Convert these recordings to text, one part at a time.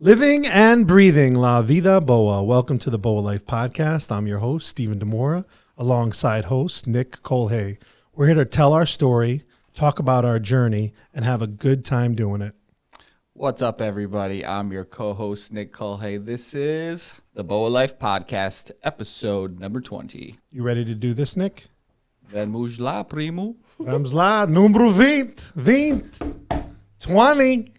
Living and breathing La Vida Boa. Welcome to the Boa Life Podcast. I'm your host, Stephen DeMora, alongside host Nick Colhay. We're here to tell our story, talk about our journey, and have a good time doing it. What's up, everybody? I'm your co-host, Nick Colhay. This is the Boa Life Podcast, episode number 20. You ready to do this, Nick? Vamos lá, primo. Vamos lá, número 20, 20.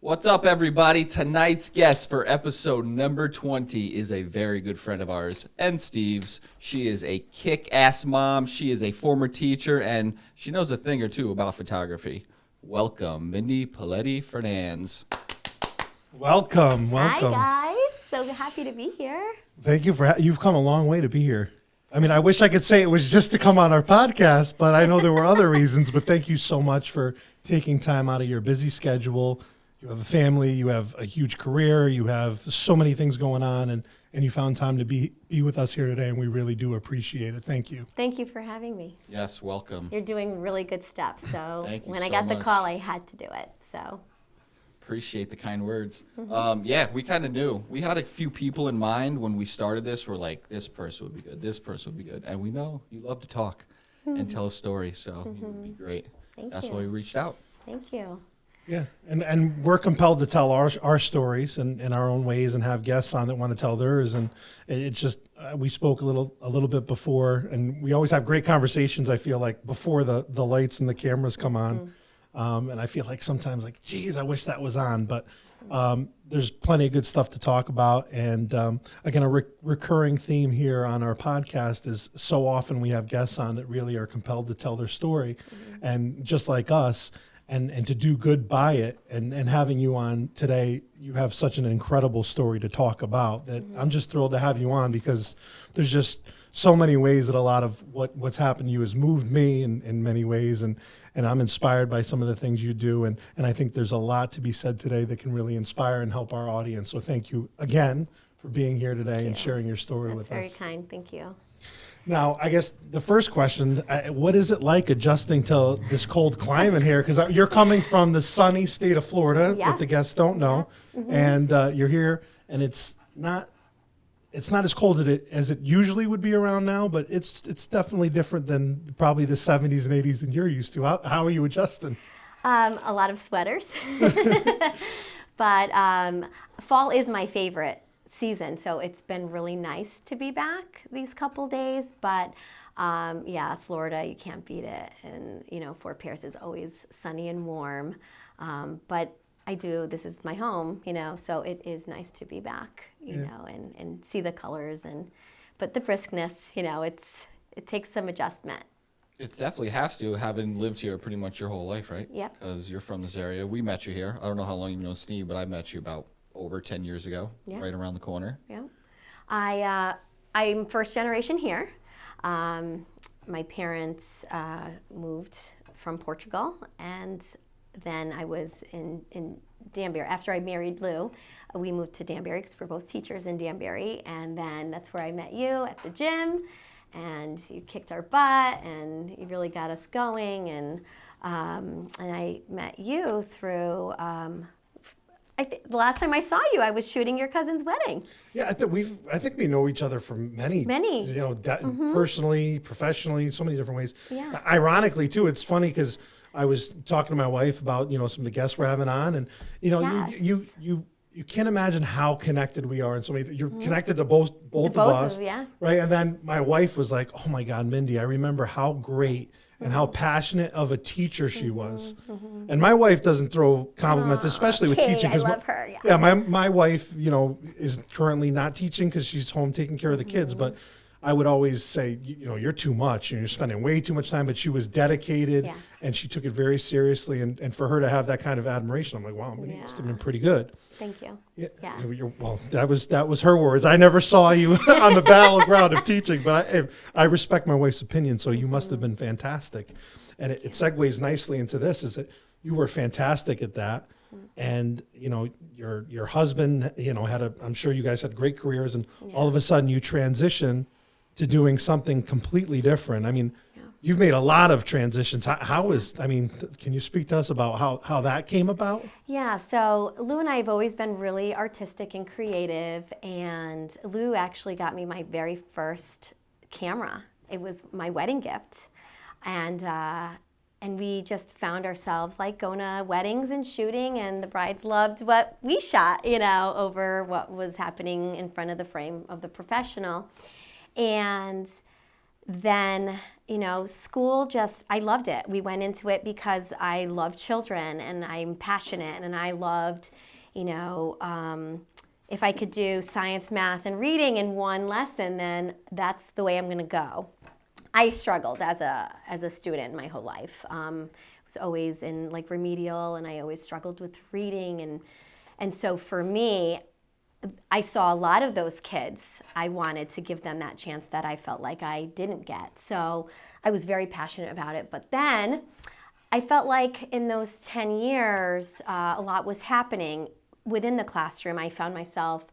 What's up, everybody? Tonight's guest for episode number 20 is a very good friend of ours and Steve's. She is a kick-ass mom. She is a former teacher, and she knows a thing or two about photography. Welcome, Mindy Palhete Fernandes. Welcome. Hi, guys. So happy to be here. Thank you you've come a long way to be here. I mean, I wish I could say it was just to come on our podcast, but I know there were other reasons. But thank you so much for taking time out of your busy schedule. You have a family, you have a huge career, you have so many things going on, and you found time to be with us here today, and we really do appreciate it. Thank you. Thank you for having me. Yes, welcome. You're doing really good stuff. So Thank you when I so got the much. call, I had to do it. So Appreciate the kind words. Yeah, we kind of knew. We had a few people in mind when we started this. We're like, this person would be good, this person would be good. And we know you love to talk and tell a story, so it would be great. That's why we reached out. Thank you. Yeah, and we're compelled to tell our stories in our own ways and have guests on that want to tell theirs. And it's just, we spoke a little bit before, and we always have great conversations, I feel like, before the lights and the cameras come on. And I feel like sometimes like, geez, I wish that was on. But there's plenty of good stuff to talk about. And again, a recurring theme here on our podcast is so often we have guests on that really are compelled to tell their story. And just like us, and to do good by it, and having you on today, you have such an incredible story to talk about that I'm just thrilled to have you on, because there's just so many ways that a lot of what's happened to you has moved me in many ways, and I'm inspired by some of the things you do, and I think there's a lot to be said today that can really inspire and help our audience. So thank you again for being here today and sharing your story with us. That's very kind. Thank you. Now, I guess the first question, what is it like adjusting to this cold climate here? Because you're coming from the sunny state of Florida, Yeah. if the guests don't know, and you're here, and it's not as cold as it usually would be around now, but it's definitely different than probably the 70s and 80s that you're used to. How are you adjusting? A lot of sweaters. But fall is my favorite season, so it's been really nice to be back these couple days. But yeah, Florida, you can't beat it. And Fort Pierce is always sunny and warm. But this is my home, so it is nice to be back, and see the colors, but the briskness, it takes some adjustment. It definitely has to, having lived here pretty much your whole life, right? Yep. Because you're from this area. We met you here. I don't know how long you've known Steve, but I met you about over 10 years ago, right around the corner. Yeah. I'm first generation here. My parents moved from Portugal, and then I was in Danbury. After I married Lou, we moved to Danbury because we're both teachers in Danbury, and then that's where I met you at the gym, and you kicked our butt, and you really got us going, and I met you through. The last time I saw you, I was shooting your cousin's wedding. Yeah, I think we know each other from many, personally, professionally, so many different ways. Yeah. Ironically, too, it's funny because I was talking to my wife about some of the guests we're having on, and Yes. you can't imagine how connected we are, and so many. You're connected to both of us, yeah. right? And then my wife was like, "Oh my God, Mindy, I remember how great." And how passionate of a teacher she was. And my wife doesn't throw compliments, especially with teaching. I love her. Yeah, my wife, is currently not teaching because she's home taking care of the kids. But I would always say, you're too much and you're spending way too much time. But she was dedicated and she took it very seriously. And for her to have that kind of admiration, I'm like, wow, it must have been pretty good. Thank you. Yeah. Well, that was her words. I never saw you on the battleground of teaching, but I respect my wife's opinion. So you must have been fantastic. And it segues nicely into this, is that you were fantastic at that. and your husband had I'm sure you guys had great careers, and all of a sudden you transition to doing something completely different. I mean, you've made a lot of transitions. Can you speak to us about how that came about? Yeah, so Lou and I have always been really artistic and creative, and Lou actually got me my very first camera. It was my wedding gift, and we just found ourselves like going to weddings and shooting, and the brides loved what we shot, over what was happening in front of the frame of the professional. And then, school I loved it. We went into it because I love children and I'm passionate, and I loved, if I could do science, math, and reading in one lesson, then that's the way I'm going to go. I struggled as a student my whole life. Was always in like remedial, and I always struggled with reading, and so for me, I saw a lot of those kids. I wanted to give them that chance that I felt like I didn't get. So I was very passionate about it. But then I felt like in those 10 years, a lot was happening within the classroom. I found myself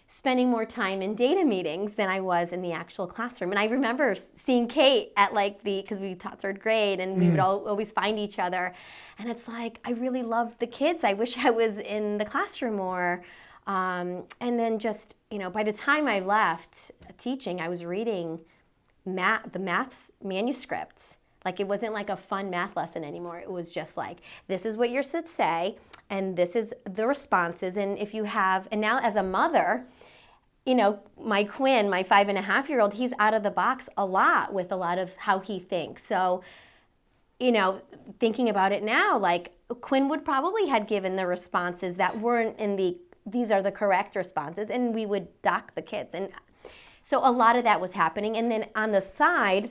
spending more time in data meetings than I was in the actual classroom. And I remember seeing Kate at because we taught third grade, and we would always find each other. And it's like, I really loved the kids. I wish I was in the classroom more. And then just, by the time I left teaching, I was reading the maths manuscripts. Like, it wasn't like a fun math lesson anymore. It was just like, this is what you're supposed to say, and this is the responses. And if you have, and now as a mother, my Quinn, my 5.5-year-old, he's out of the box a lot with a lot of how he thinks. So, thinking about it now, like, Quinn would probably had given the responses that weren't these are the correct responses, and we would dock the kids. And so a lot of that was happening. And then on the side,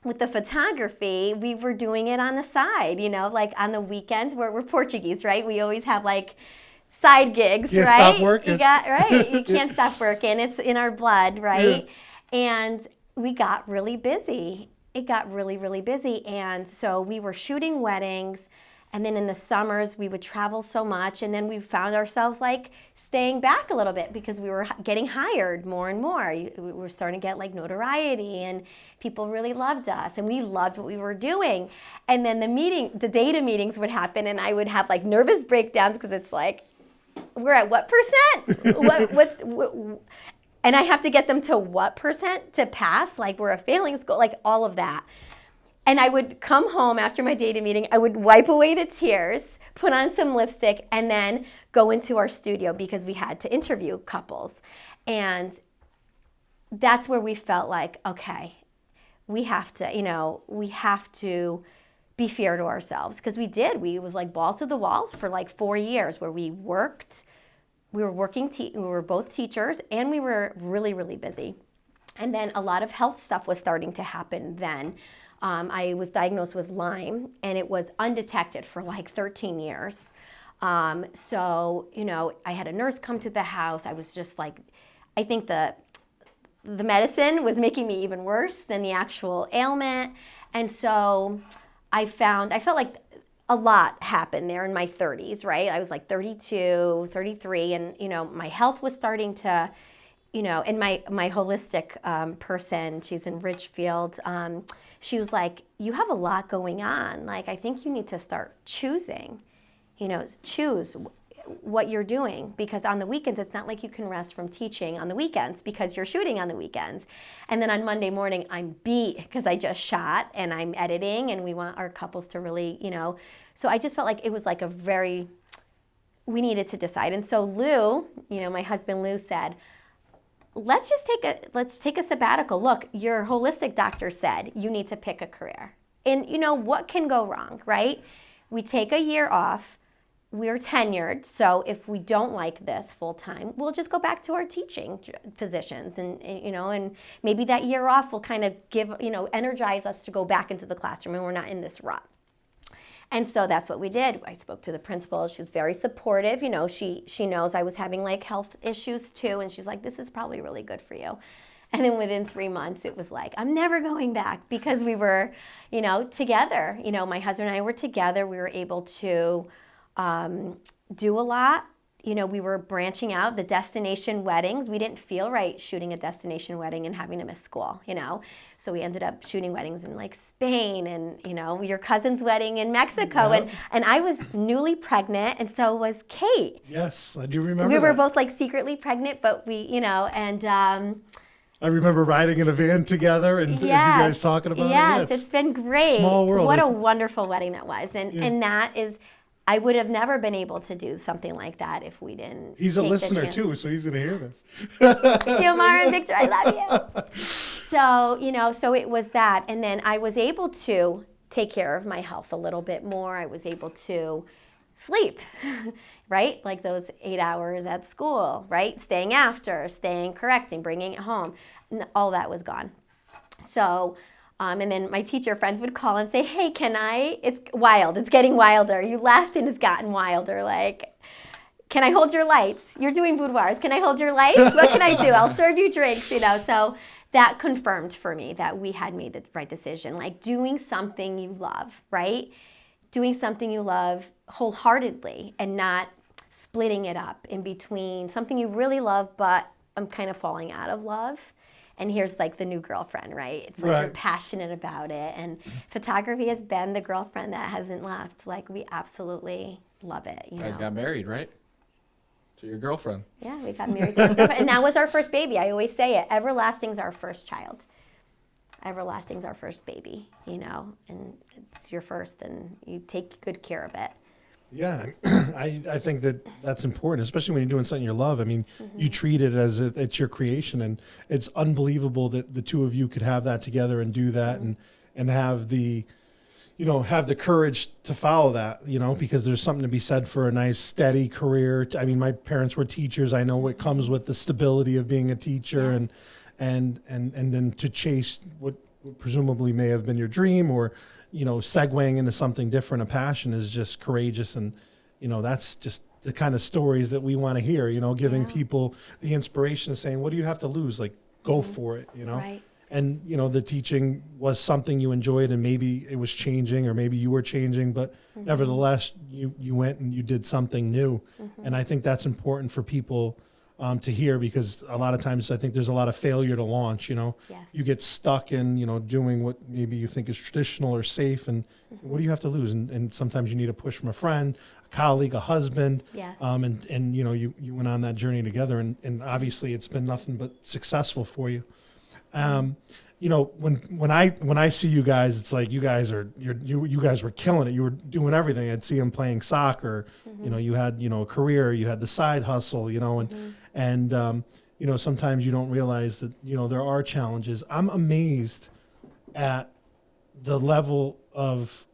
with the photography, we were doing it on the side, like on the weekends. We're Portuguese, right? We always have like side gigs, right? Stop working. You can't stop working. It's in our blood, right? Yeah. And we got really busy. It got really, really busy. And so we were shooting weddings. And then in the summers, we would travel so much. And then we found ourselves like staying back a little bit because we were getting hired more and more. We were starting to get like notoriety, and people really loved us, and we loved what we were doing. And then the data meetings would happen, and I would have like nervous breakdowns because it's like, we're at what percent? what? And I have to get them to what percent to pass? Like, we're a failing school, like all of that. And I would come home after my data meeting, I would wipe away the tears, put on some lipstick, and then go into our studio because we had to interview couples. And that's where we felt like, okay, we have to be fair to ourselves. Because we did. We was like balls to the walls for like 4 years where we worked. We were working, we were both teachers, and we were really, really busy. And then a lot of health stuff was starting to happen then. I was diagnosed with Lyme, and it was undetected for like 13 years. So, I had a nurse come to the house. I was just like, I think the medicine was making me even worse than the actual ailment. And so I felt like a lot happened there in my 30s, right? I was like 32, 33, and, my health was starting to, and my holistic person, she's in Ridgefield, she was like, you have a lot going on. Like, I think you need to start choosing, choose what you're doing, because on the weekends, it's not like you can rest from teaching on the weekends because you're shooting on the weekends. And then on Monday morning, I'm beat because I just shot and I'm editing, and we want our couples to really, so I just felt like it was like we needed to decide. And so Lou, my husband Lou said, let's take a sabbatical. Look, your holistic doctor said you need to pick a career. And what can go wrong, right? We take a year off. We're tenured, so if we don't like this full time, we'll just go back to our teaching positions, and maybe that year off will kind of energize us to go back into the classroom, and we're not in this rut. And so that's what we did. I spoke to the principal. She was very supportive. She knows I was having like health issues too, and she's like, this is probably really good for you. And then within 3 months, it was like, I'm never going back, because we were, together. My husband and I were together. We were able to do a lot. You know, we were branching out, the destination weddings. We didn't feel right shooting a destination wedding and having to miss school, you know. So we ended up shooting weddings in like Spain and, you know, your cousin's wedding in Mexico. Yeah. And I was newly pregnant, and so was Kate. Yes, I do remember We were that. both like secretly pregnant, but we, you know, and I remember riding in a van together and you guys talking about it. Yes, Yeah, it's been great. small world. What a It's- wonderful wedding that was. And that is, I would have never been able to do something like that if we didn't. He's a take the listener chance. too, so he's going to hear this. Jomar and Victor, I love you. So, you know, so it was that. And then I was able to take care of my health a little bit more. I was able to sleep, right? Like those 8 hours at school, right? Staying after, staying, correcting, bringing it home. All that was gone. So, and then my teacher friends would call and say, hey, can I? It's wild. It's getting wilder. You left and it's gotten wilder. Like, can I hold your lights? You're doing boudoirs. Can I hold your lights? What can I do? I'll serve you drinks, you know. So that confirmed for me that we had made the right decision. Like doing something you love, right? Doing something you love wholeheartedly and not splitting it up in between something you really love, but I'm kind of falling out of love. And here's like the new girlfriend, right? It's like you're passionate about it. And photography has been the girlfriend that hasn't left. Like we absolutely love it. You guys know? got married, right? To your girlfriend. Yeah, we got married to our girlfriend. And that was our first baby. I always say it. Everlasting's our first child. Everlasting's our first baby, you know, and it's your first and you take good care of it. Yeah, I think that's important, especially when you're doing something you love. I mean, you treat it as if it's your creation, and it's unbelievable that the two of you could have that together and do that and have the, you know, have the courage to follow that, you know, because there's something to be said for a nice steady career. I mean, my parents were teachers. I know what comes with the stability of being a teacher and then to chase what presumably may have been your dream or, you know, segueing into something different, a passion is just courageous. And, you know, that's just the kind of stories that we want to hear, you know, giving people the inspiration of saying, what do you have to lose? Like, go for it, you know? Right. And, you know, the teaching was something you enjoyed and maybe it was changing or maybe you were changing, but nevertheless, you went and you did something new. And I think that's important for people to hear, because a lot of times I think there's a lot of failure to launch, you know. Yes. You get stuck in, you know, doing what maybe you think is traditional or safe, and what do you have to lose? And sometimes you need a push from a friend, a colleague, a husband. Yes. And you know, you went on that journey together, and obviously it's been nothing but successful for you. You know, when I see you guys, it's like you guys were killing it. You were doing everything. I'd see them playing soccer. You know, you had, you know, a career, you had the side hustle, you know, and you know, sometimes you don't realize that, you know, there are challenges. I'm amazed at the level of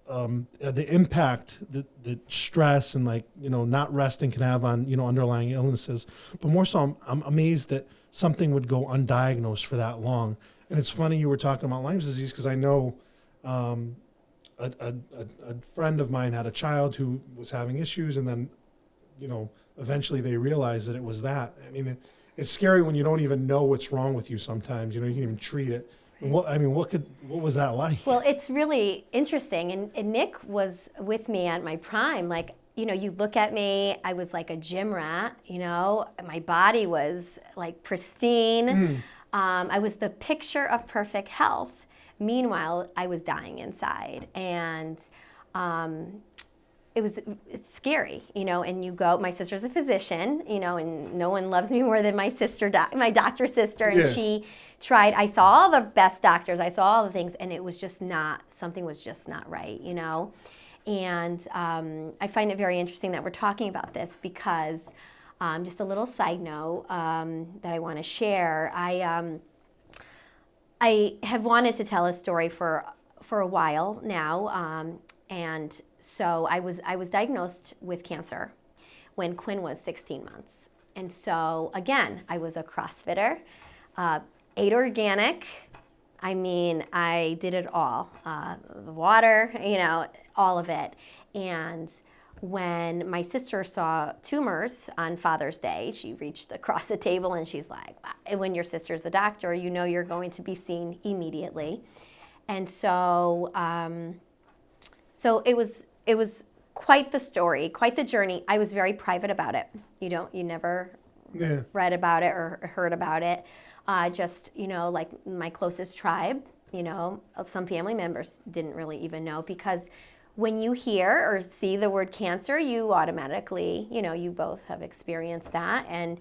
the impact that stress and, like, you know, not resting can have on, you know, underlying illnesses. But more so, I'm amazed that something would go undiagnosed for that long. And it's funny you were talking about Lyme disease, because I know a friend of mine had a child who was having issues, and then, you know, eventually they realized that it was that. I mean, it's scary when you don't even know what's wrong with you sometimes. You know, you can even treat it. And what was that like? Well, it's really interesting. And Nick was with me at my prime. Like, you know, you look at me, I was like a gym rat, you know, my body was like pristine. I was the picture of perfect health. Meanwhile, I was dying inside. And it's scary, you know, and you go, my sister's a physician, you know, and no one loves me more than my sister, my doctor sister. And she tried, I saw all the best doctors, I saw all the things, and it was just not, something was just not right, you know. And I find it very interesting that we're talking about this, because just a little side note that I want to share. I have wanted to tell a story for a while now, and so I was diagnosed with cancer when Quinn was 16 months. And so again, I was a CrossFitter, ate organic. I mean, I did it all, the water, you know, all of it. And when my sister saw tumors on Father's Day, she reached across the table and she's like, wow. When your sister's a doctor, you know you're going to be seen immediately. And so, so it was quite the story, quite the journey. I was very private about it. You never read about it or heard about it. Just, like my closest tribe, some family members didn't really even know, because when you hear or see the word cancer, you automatically, you both have experienced that. And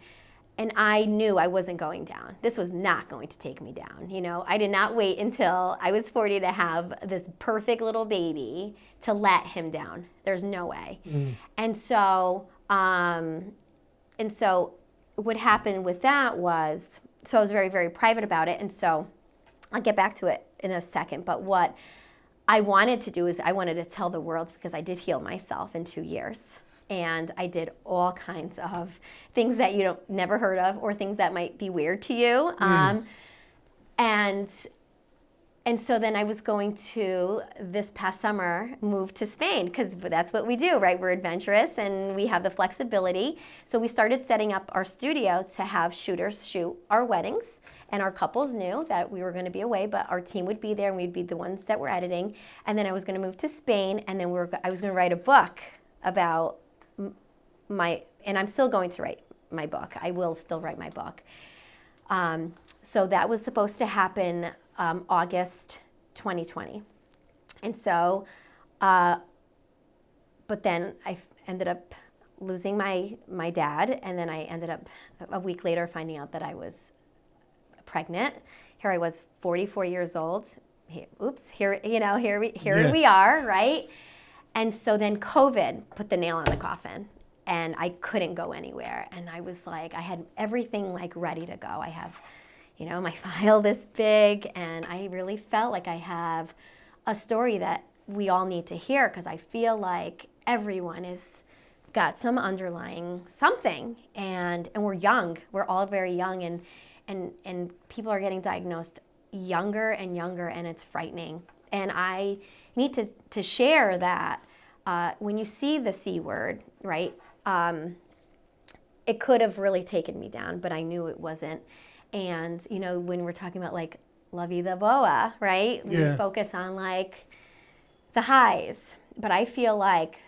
I knew I wasn't going down. This was not going to take me down. I did not wait until I was 40 to have this perfect little baby to let him down. There's no way. And so what happened with that was, so I was very, very private about it. And so I'll get back to it in a second. But what I wanted to do is I wanted to tell the world, because I did heal myself in 2 years. And I did all kinds of things that you never heard of, or things that might be weird to you. And so then I was going to, this past summer, move to Spain, because that's what we do, right? We're adventurous and we have the flexibility. So we started setting up our studio to have shooters shoot our weddings. And our couples knew that we were going to be away, but our team would be there and we'd be the ones that were editing. And then I was going to move to Spain, and then I was going to write a book about and I'm still going to write my book. I will still write my book. So that was supposed to happen August 2020. And so, but then I ended up losing my dad, and then I ended up a week later finding out that I was pregnant. Here I was, 44 years old. Here we are, right? And so then COVID put the nail on the coffin, and I couldn't go anywhere. And I was like, I had everything like ready to go. I have, my file this big, and I really felt like I have a story that we all need to hear, because I feel like everyone is got some underlying something, and we're young. We're all very young, and people are getting diagnosed younger and younger, and it's frightening. And I need to share that when you see the C word, right, it could have really taken me down, but I knew it wasn't. And, when we're talking about like La Vida Boa, right, we focus on like the highs. But I feel like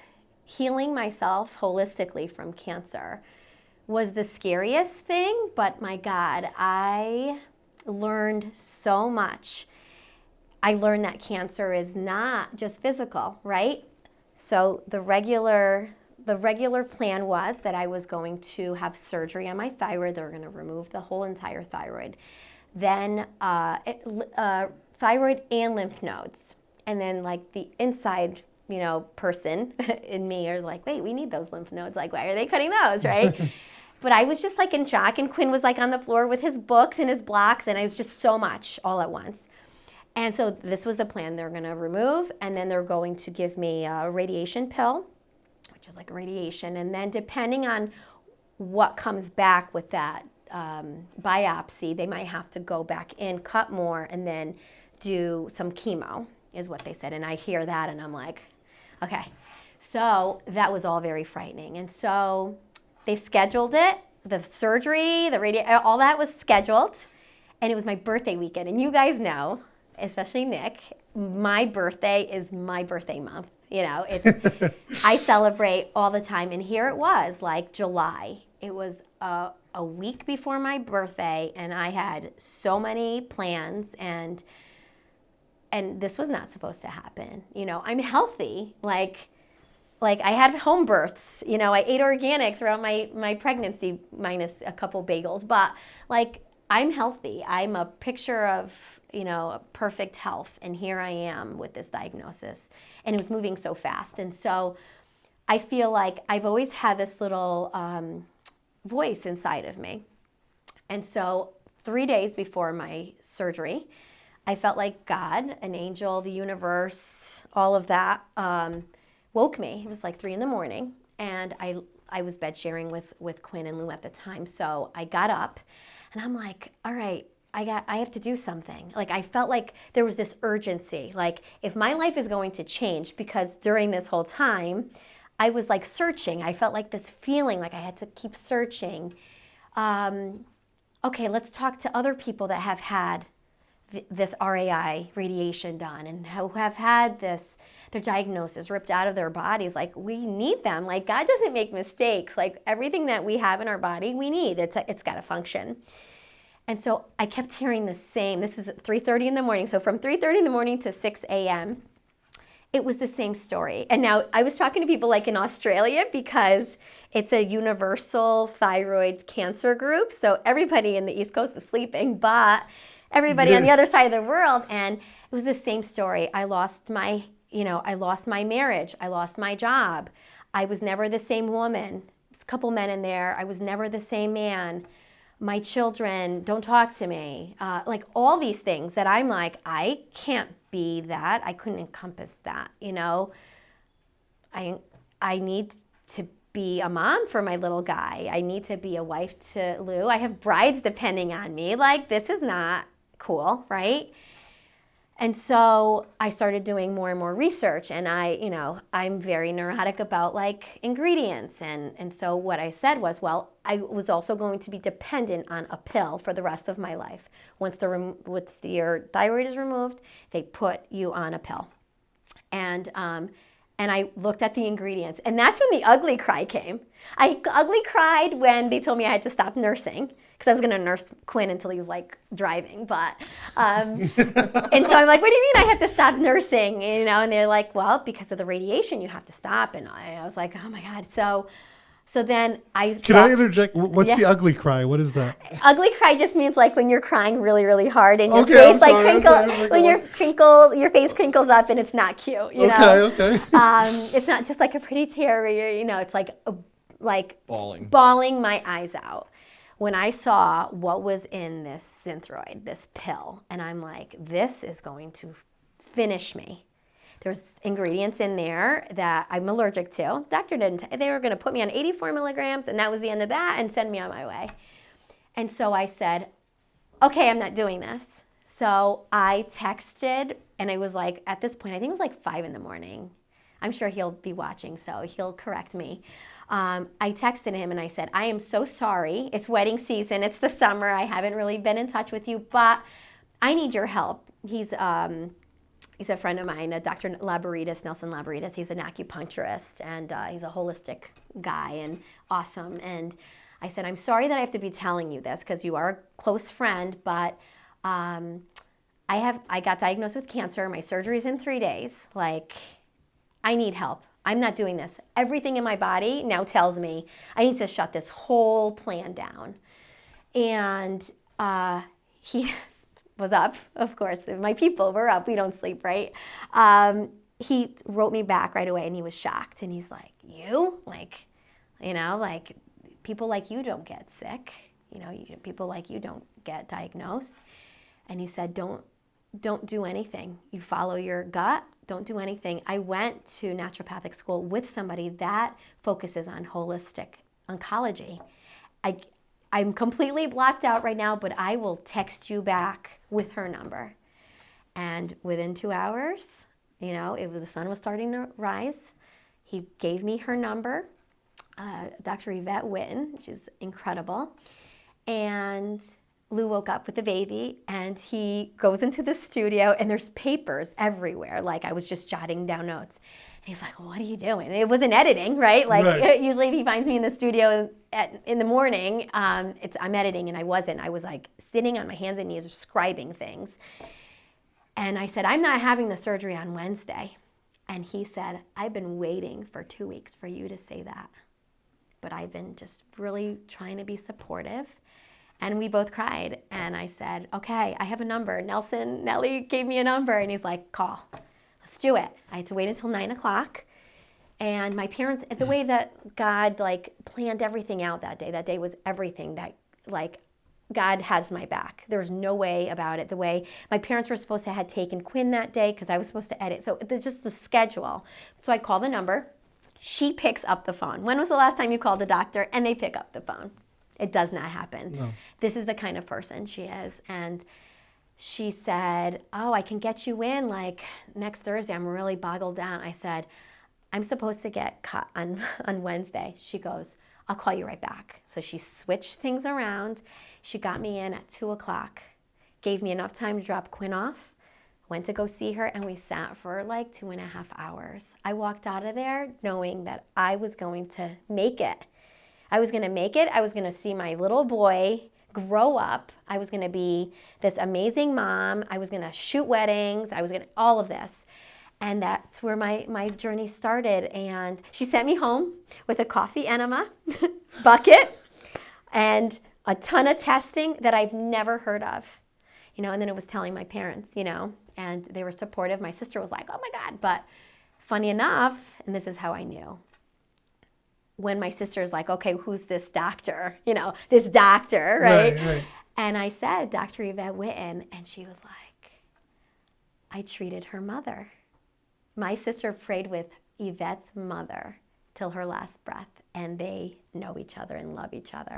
healing myself holistically from cancer was the scariest thing, but my God, I learned so much. I learned that cancer is not just physical, right? So the regular plan was that I was going to have surgery on my thyroid. They were going to remove the whole entire thyroid. Then thyroid and lymph nodes. And then like the inside, person in me are like, wait, we need those lymph nodes. Like, why are they cutting those, right? But I was just like in shock, and Quinn was like on the floor with his books and his blocks, and it was just so much all at once. And so this was the plan. They're going to remove, and then they're going to give me a radiation pill, which is like a radiation. And then depending on what comes back with that biopsy, they might have to go back in, cut more, and then do some chemo, is what they said. And I hear that, and I'm like, okay. So that was all very frightening. And so they scheduled it, the surgery, all that was scheduled. And it was my birthday weekend. And you guys know, especially Nick, my birthday is my birthday month. I celebrate all the time. And here it was, like July. It was a week before my birthday, and I had so many plans, and this was not supposed to happen. I'm healthy. Like I had home births, I ate organic throughout my pregnancy, minus a couple bagels, but like I'm healthy. I'm a picture of, perfect health. And here I am with this diagnosis, and it was moving so fast. And so I feel like I've always had this little voice inside of me. And so 3 days before my surgery, I felt like God, an angel, the universe, all of that, woke me. It was like 3 a.m, and I was bed sharing with Quinn and Lou at the time. So I got up, and I'm like, all right, I have to do something. Like I felt like there was this urgency. Like if my life is going to change, because during this whole time, I was like searching. I felt like this feeling like I had to keep searching. Okay, let's talk to other people that have had this RAI radiation done and who have had their diagnosis ripped out of their bodies. Like, we need them. Like, God doesn't make mistakes. Like, everything that we have in our body, we need. It's got to function. And so I kept hearing the same. This is at 3:30 in the morning. So from 3:30 in the morning to 6 a.m., it was the same story. And now I was talking to people like in Australia because it's a universal thyroid cancer group. So everybody in the East Coast was sleeping, but everybody on the other side of the world. And it was the same story. I lost my marriage. I lost my job. I was never the same woman. There's a couple men in there. I was never the same man. My children don't talk to me. Like all these things that I'm like, I can't be that. I couldn't encompass that, I need to be a mom for my little guy. I need to be a wife to Lou. I have brides depending on me. Like, this is not cool, right? And so I started doing more and more research, and I'm very neurotic about like ingredients. And so what I said was, well, I was also going to be dependent on a pill for the rest of my life. Once your thyroid is removed, they put you on a pill. And I looked at the ingredients, and that's when the ugly cry came. I ugly cried when they told me I had to stop nursing, because I was going to nurse Quinn until he was like driving. But and so I'm like, what do you mean I have to stop nursing? And they're like, well, because of the radiation, you have to stop. And I was like, oh my God. So then Can I interject? What's the ugly cry? What is that? Ugly cry just means like when you're crying really, really hard and your Okay, face your face crinkles up and it's not cute. Okay. It's not just like a pretty tear where it's like bawling my eyes out. When I saw what was in this Synthroid, this pill, and I'm like, this is going to finish me. There's ingredients in there that I'm allergic to. Doctor they were going to put me on 84 milligrams, and that was the end of that, and send me on my way. And so I said, okay, I'm not doing this. So I texted, and I was like, at this point, I think it was like 5 in the morning. I'm sure he'll be watching, so he'll correct me. I texted him and I said, I am so sorry. It's wedding season. It's the summer. I haven't really been in touch with you, but I need your help. He's a friend of mine, Dr. Nelson Laboritas. He's an acupuncturist, and he's a holistic guy and awesome. And I said, I'm sorry that I have to be telling you this because you are a close friend, but I got diagnosed with cancer. My surgery's in 3 days. Like, I need help. I'm not doing this. Everything in my body now tells me I need to shut this whole plan down. And he was up, of course. My people were up. We don't sleep, right? He wrote me back right away, and he was shocked. And he's like, you? Like, people like you don't get sick. People like you don't get diagnosed. And he said, don't do anything. You follow your gut. Don't do anything. I went to naturopathic school with somebody that focuses on holistic oncology. I'm completely blocked out right now, but I will text you back with her number. And within 2 hours, the sun was starting to rise. He gave me her number, Dr. Yvette Witten, which is incredible. And Lou woke up with the baby, and he goes into the studio, and there's papers everywhere. Like, I was just jotting down notes. And he's like, well, what are you doing? It wasn't editing, right? Like, usually if he finds me in the studio in the morning, I'm editing, and I wasn't. I was like sitting on my hands and knees scribing things. And I said, I'm not having the surgery on Wednesday. And he said, I've been waiting for 2 weeks for you to say that. But I've been just really trying to be supportive. And we both cried. And I said, okay, I have a number. Nelly gave me a number. And he's like, call. Let's do it. I had to wait until 9 o'clock. And my parents, the way that God planned everything out that day was everything that God has my back. There's no way about it. The way my parents were supposed to have taken Quinn that day because I was supposed to edit. So just the schedule. So I call the number. She picks up the phone. When was the last time you called a doctor? And they pick up the phone. It does not happen. No. This is the kind of person she is. And she said, oh, I can get you in next Thursday. I'm really boggled down. I said, I'm supposed to get cut on Wednesday. She goes, I'll call you right back. So she switched things around. She got me in at 2 o'clock. gave me enough time to drop Quinn off, went to go see her, and we sat for like 2.5 hours. I walked out of there knowing that I was going to make it. I was going to make it. I was going to see my little boy grow up. I was going to be this amazing mom. I was going to shoot weddings. I was going to all of this. And that's where my journey started. And she sent me home with a coffee enema bucket and a ton of testing that I've never heard of. And then it was telling my parents, and they were supportive. My sister was like, oh my God. But funny enough, and this is how I knew, when my sister's like, okay, who's this doctor? This doctor, right? Right. And I said, Dr. Yvette Witten, and she was like, I treated her mother. My sister prayed with Yvette's mother till her last breath, and they know each other and love each other.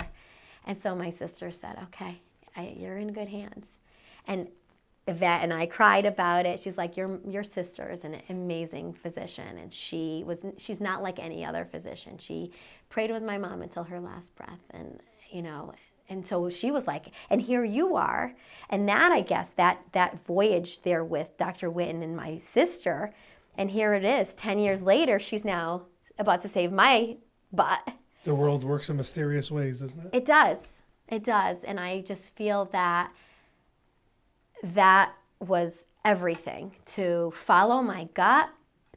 And so my sister said, okay, you're in good hands. And Yvette and I cried about it. She's like, your sister is an amazing physician, and she's not like any other physician. She prayed with my mom until her last breath, and and so she was like, and here you are. And that, I guess, that voyage there with Dr. Witten and my sister, and here it is, 10 years later, she's now about to save my butt. The world works in mysterious ways, doesn't it? It does. And I just feel that was everything, to follow my gut,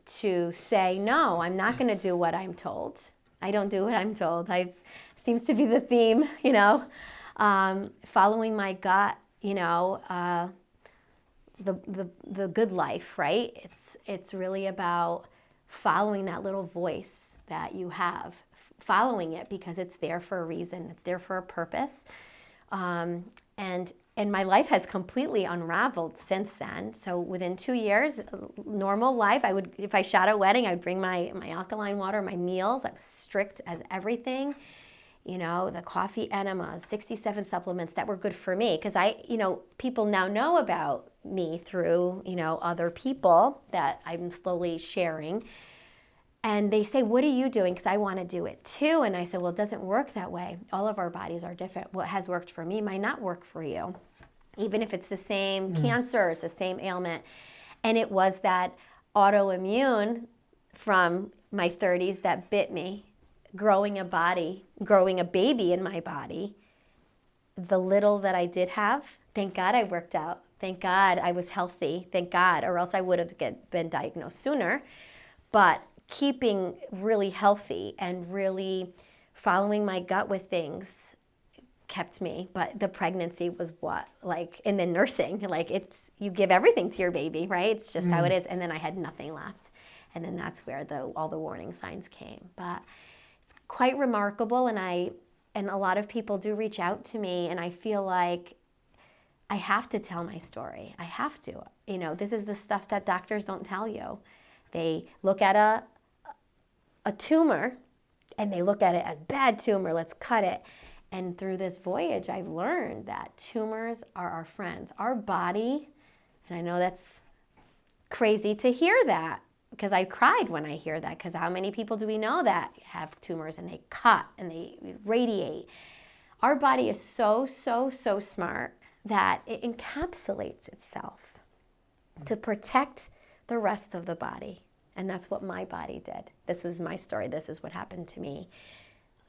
to say, no, I'm not going to do what I'm told. I don't do what I'm told. Seems to be the theme, following my gut, the good life, right? It's really about following that little voice that you have, following it because it's there for a reason. It's there for a purpose. And my life has completely unraveled since then. So within 2 years, normal life, if I shot a wedding, I would bring my alkaline water, my meals. I was strict as everything. The coffee enemas, 67 supplements that were good for me. Because people now know about me through, other people that I'm slowly sharing. And they say, what are you doing? Because I want to do it too. And I said, well, it doesn't work that way. All of our bodies are different. What has worked for me might not work for you, even if it's the same cancer, it's the same ailment. And it was that autoimmune from my 30s that bit me, growing a baby in my body. The little that I did have, thank God I worked out. Thank God I was healthy. Thank God, or else I would have been diagnosed sooner. But keeping really healthy and really following my gut with things kept me. But the pregnancy was and then nursing, you give everything to your baby, right? It's just how it is. And then I had nothing left. And then that's where all the warning signs came. But it's quite remarkable. And a lot of people do reach out to me, and I feel like I have to tell my story. I have to. This is the stuff that doctors don't tell you. They look at a tumor, and they look at it as bad tumor, let's cut it. And through this voyage, I've learned that tumors are our friends. Our body, and I know that's crazy to hear that, because I cried when I hear that, because how many people do we know that have tumors and they cut and they radiate? Our body is so, so, so smart that it encapsulates itself to protect the rest of the body. And that's what my body did. This was my story. This is what happened to me.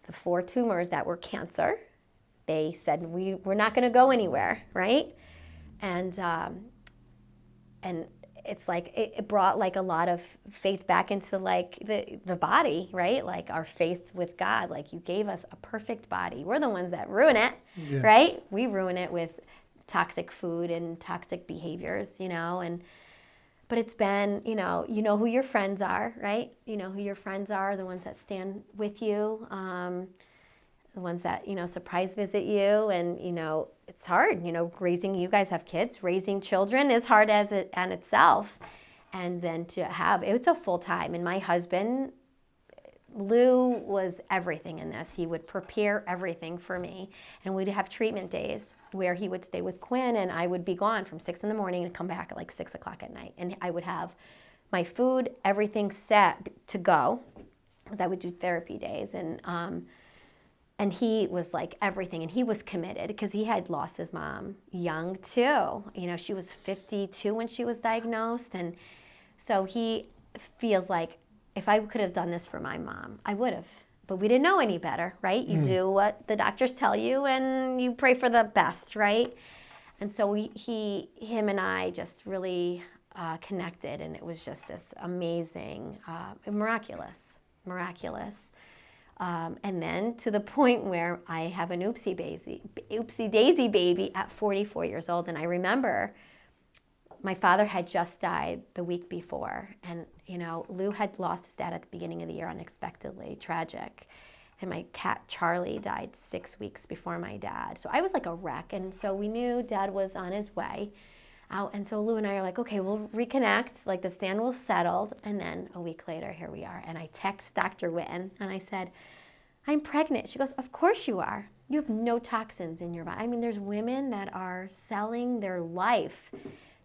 The 4 tumors that were cancer, they said, we're not going to go anywhere, right? And it's like, it brought like a lot of faith back into like the body, right? Like our faith with God, like you gave us a perfect body. We're the ones that ruin it, right? We ruin it with toxic food and toxic behaviors, but it's been, you know who your friends are, right? You know who your friends are, the ones that stand with you, the ones that, surprise visit you. And, it's hard, raising, you guys have kids, raising children is hard as it in itself. And then to have, it's a full time. And my husband, Lou, was everything in this. He would prepare everything for me. And we'd have treatment days where he would stay with Quinn, and I would be gone from 6 in the morning and come back at like 6 o'clock at night. And I would have my food, everything set to go, because I would do therapy days. And and he was like everything, and he was committed because he had lost his mom young too. You know, she was 52 when she was diagnosed, and so he feels like if I could have done this for my mom, I would have. But we didn't know any better, right? You do what the doctors tell you, and you pray for the best, right? And so him and I just really connected, and it was just this amazing, miraculous. And then to the point where I have an oopsie daisy baby at 44 years old. And I remember my father had just died the week before. And, you know, Lou had lost his dad at the beginning of the year unexpectedly, tragic. And my cat Charlie died 6 weeks before my dad. So I was like a wreck. And so we knew Dad was on his way out. And so Lou and I are like, okay, we'll reconnect. Like the sand was settled. And then a week later, here we are. And I text Dr. Witten and I said, I'm pregnant. She goes, of course you are. You have no toxins in your body. I mean, there's women that are selling their life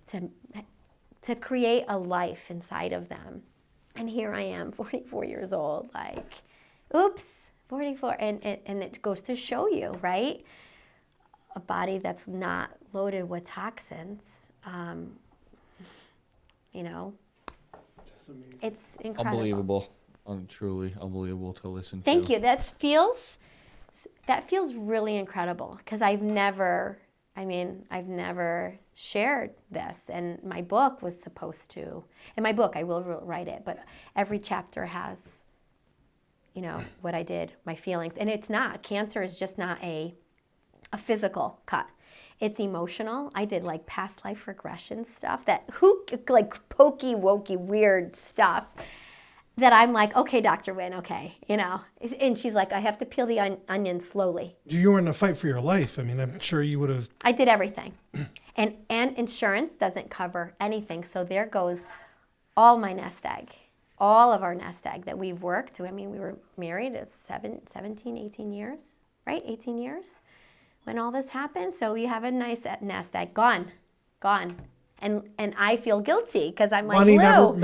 to create a life inside of them. And here I am, 44 years old, like, oops, 44. And it goes to show you, right? A body that's not loaded with toxins, you know, it's incredible. Unbelievable. Truly unbelievable to listen to. Thank you. That feels really incredible because I've never shared this. And my book was supposed to, in my book, I will write it, but every chapter has, you know, what I did, my feelings. And it's not, cancer is just not a physical cut. It's emotional. I did like past life regression stuff like pokey, wokey, weird stuff that I'm like, okay, Dr. Wynn, okay, you know. And she's like, I have to peel the onion slowly. You were in a fight for your life. I mean, I'm sure you would have. I did everything. and insurance doesn't cover anything. So there goes all my nest egg, all of our nest egg that we've worked. I mean, we were married 17, 18 years, right? 18 years when all this happened. So you have a nice nest egg, gone. And I feel guilty because I'm like, money Lou.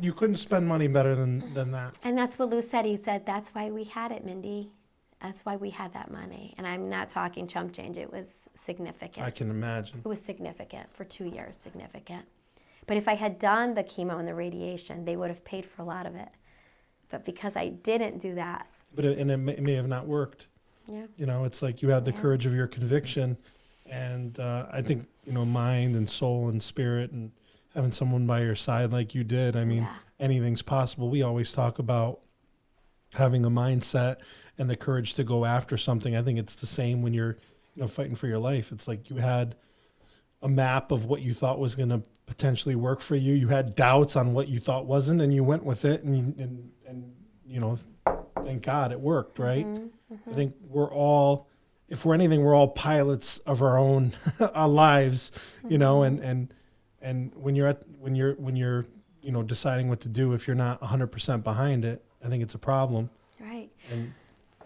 You couldn't spend money better than that. And that's what Lou said. He said, that's why we had it, Mindy. That's why we had that money. And I'm not talking chump change. It was significant. I can imagine. It was significant for 2 years, significant. But if I had done the chemo and the radiation, they would have paid for a lot of it. But because I didn't do that. But it may have not worked. Yeah. You know, it's like you had the courage of your conviction. And I think, you know, mind and soul and spirit and having someone by your side like you did, I mean, anything's possible. We always talk about having a mindset and the courage to go after something. I think it's the same when you're, you know, fighting for your life. It's like you had a map of what you thought was going to potentially work for you. You had doubts on what you thought wasn't, and you went with it. And you know, thank God it worked, right? I think we're all, if we're anything, we're all pilots of our own our lives, you know, and when you're you know, deciding what to do, if you're not 100% behind it, I think it's a problem. Right. And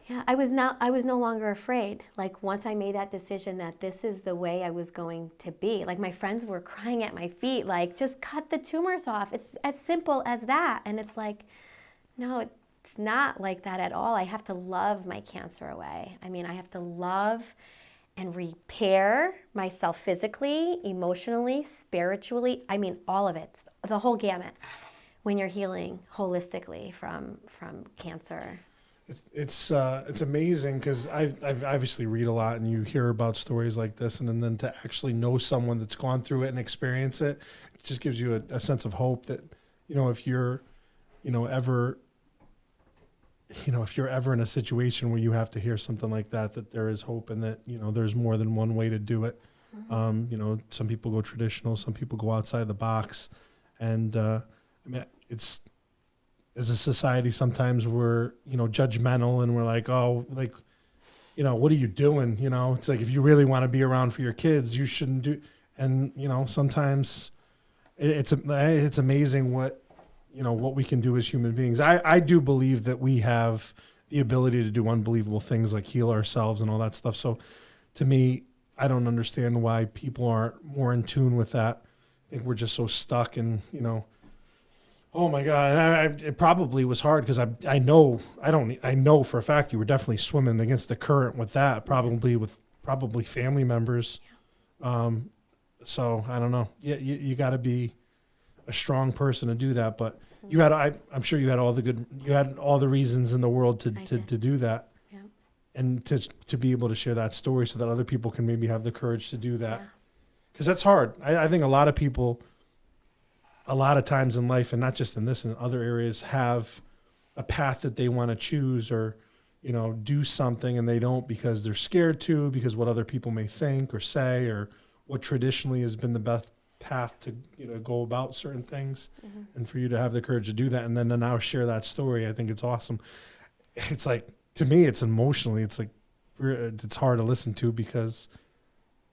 yeah, I was no longer afraid. Like once I made that decision that this is the way I was going to be, like my friends were crying at my feet, like just cut the tumors off. It's as simple as that. And it's like, no, it's not like that at all. I have to love my cancer away. I mean, I have to love and repair myself physically, emotionally, spiritually. I mean, all of it, the whole gamut when you're healing holistically from cancer. it's amazing because I've obviously read a lot and you hear about stories like this, and then to actually know someone that's gone through it and experience it, it just gives you a sense of hope that, you know, if you're, you know, ever in a situation where you have to hear something like that, that there is hope and that, you know, there's more than one way to do it. You know, some people go traditional, some people go outside the box. And I mean, it's, as a society, sometimes we're, you know, judgmental and we're like, oh, like, you know, what are you doing? You know, it's like, if you really want to be around for your kids, you shouldn't do. And, you know, sometimes it's amazing what, you know, what we can do as human beings. I do believe that we have the ability to do unbelievable things like heal ourselves and all that stuff. So to me, I don't understand why people aren't more in tune with that. I think we're just so stuck in, you know, Oh my God. It probably was hard because I know for a fact you were definitely swimming against the current with that, probably family members. So I don't know. You got to be a strong person to do that, but I'm sure you had all the reasons in the world to do that. Yeah. And to be able to share that story so that other people can maybe have the courage to do that. Because that's hard. I think a lot of people, a lot of times in life, and not just in this, in other areas, have a path that they want to choose or, do something and they don't because they're scared to, because what other people may think or say, or what traditionally has been the best path to, go about certain things. Mm-hmm. And for you to have the courage to do that and then to now share that story, I think it's awesome. It's like, to me, it's emotionally, it's like, it's hard to listen to because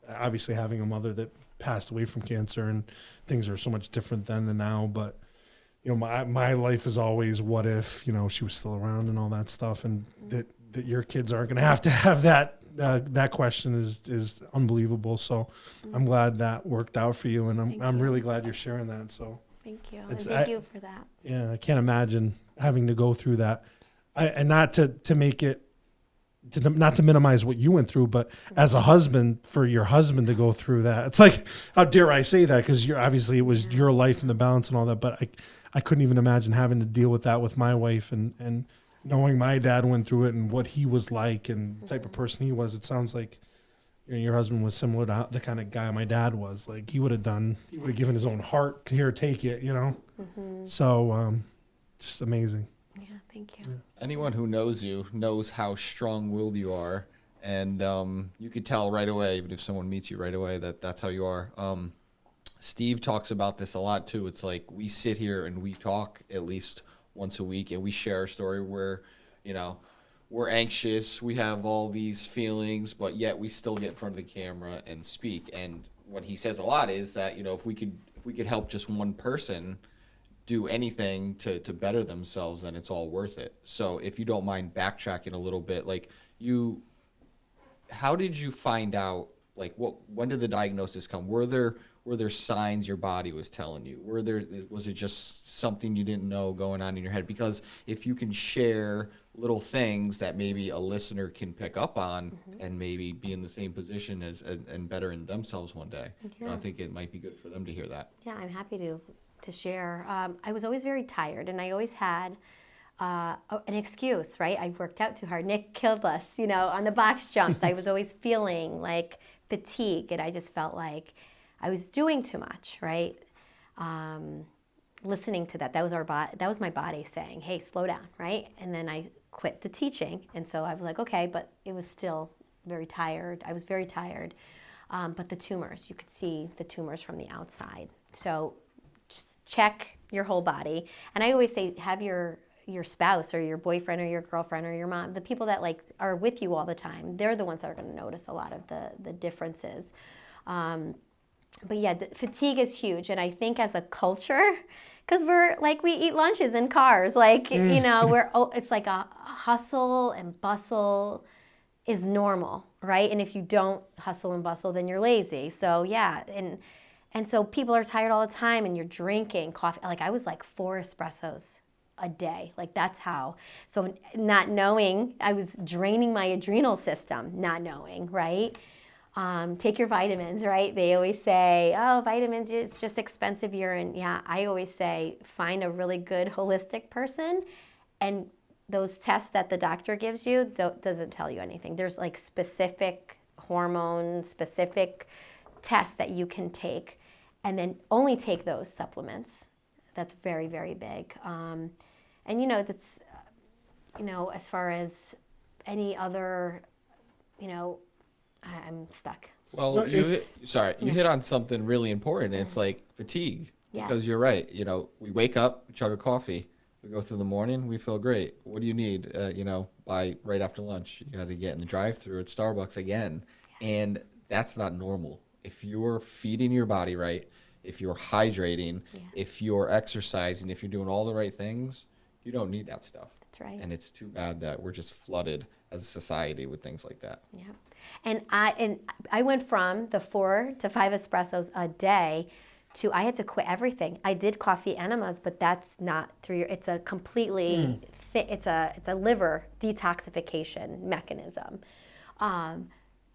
obviously having a mother that passed away from cancer and things are so much different then than now. But, my life is always what if, she was still around and all that stuff. And that your kids aren't going to have that, that question is unbelievable. So I'm glad that worked out for you. And I'm really glad you're sharing that. So thank you. And thank you for that. Yeah. I can't imagine having to go through that. And not to make it, not to minimize what you went through, but as a husband, for your husband to go through that, it's like, how dare I say that? Because obviously it was your life and the balance and all that, but I couldn't even imagine having to deal with that with my wife and knowing my dad went through it and what he was like and the type of person he was. It sounds like your husband was similar to the kind of guy my dad was. Like he would have given his own heart, here, take it, Mm-hmm. So just amazing. Yeah, thank you. Yeah. Anyone who knows you knows how strong-willed you are, and you could tell right away, even if someone meets you right away, that's how you are. Steve talks about this a lot too. It's like we sit here and we talk at least once a week, and we share a story where, we're anxious, we have all these feelings, but yet we still get in front of the camera and speak. And what he says a lot is that, if we could help just one person do anything to better themselves, then it's all worth it. So if you don't mind backtracking a little bit, like how did you find out, like when did the diagnosis come? Were there signs your body was telling you? Was it just something you didn't know going on in your head? Because if you can share little things that maybe a listener can pick up on, mm-hmm. and maybe be in the same position as and better in themselves one day, I think it might be good for them to hear that. Yeah, I'm happy to share. I was always very tired, and I always had an excuse, right? I worked out too hard. Nick killed us, on the box jumps. I was always feeling like fatigue, and I just felt like I was doing too much, right? Listening to that was that was my body saying, "Hey, slow down," right? And then I quit the teaching, and so I was like, okay, but it was still very tired. I was very tired, but the tumors, you could see the tumors from the outside. So just check your whole body. And I always say, have your spouse or your boyfriend or your girlfriend or your mom, the people that are with you all the time, they're the ones that are going to notice a lot of the differences. But yeah, the fatigue is huge. And I think as a culture, because we eat lunches in cars, it's like a hustle and bustle is normal, right? And if you don't hustle and bustle, then you're lazy. So yeah, and so people are tired all the time, and you're drinking coffee. Like I was 4 espressos a day. That's how. So not knowing, I was draining my adrenal system, not knowing, right? Take your vitamins, right? They always say, oh, vitamins, it's just expensive urine. Yeah, I always say, find a really good holistic person, and those tests that the doctor gives you doesn't tell you anything. There's specific hormone, specific tests that you can take, and then only take those supplements. That's very, very big. And that's, as far as any other, I'm stuck. Well, you hit on something really important. It's like fatigue. Yes. Because you're right. We wake up, chug a coffee, we go through the morning, we feel great. What do you need? By right after lunch, you got to get in the drive-thru at Starbucks again. And that's not normal. If you're feeding your body right, if you're hydrating, if you're exercising, if you're doing all the right things, you don't need that stuff. That's right. And it's too bad that we're just flooded as a society with things like that. Yeah. And I went from the 4 to 5 espressos a day I had to quit everything. I did coffee enemas, but that's not through your, it's a completely, it's a liver detoxification mechanism.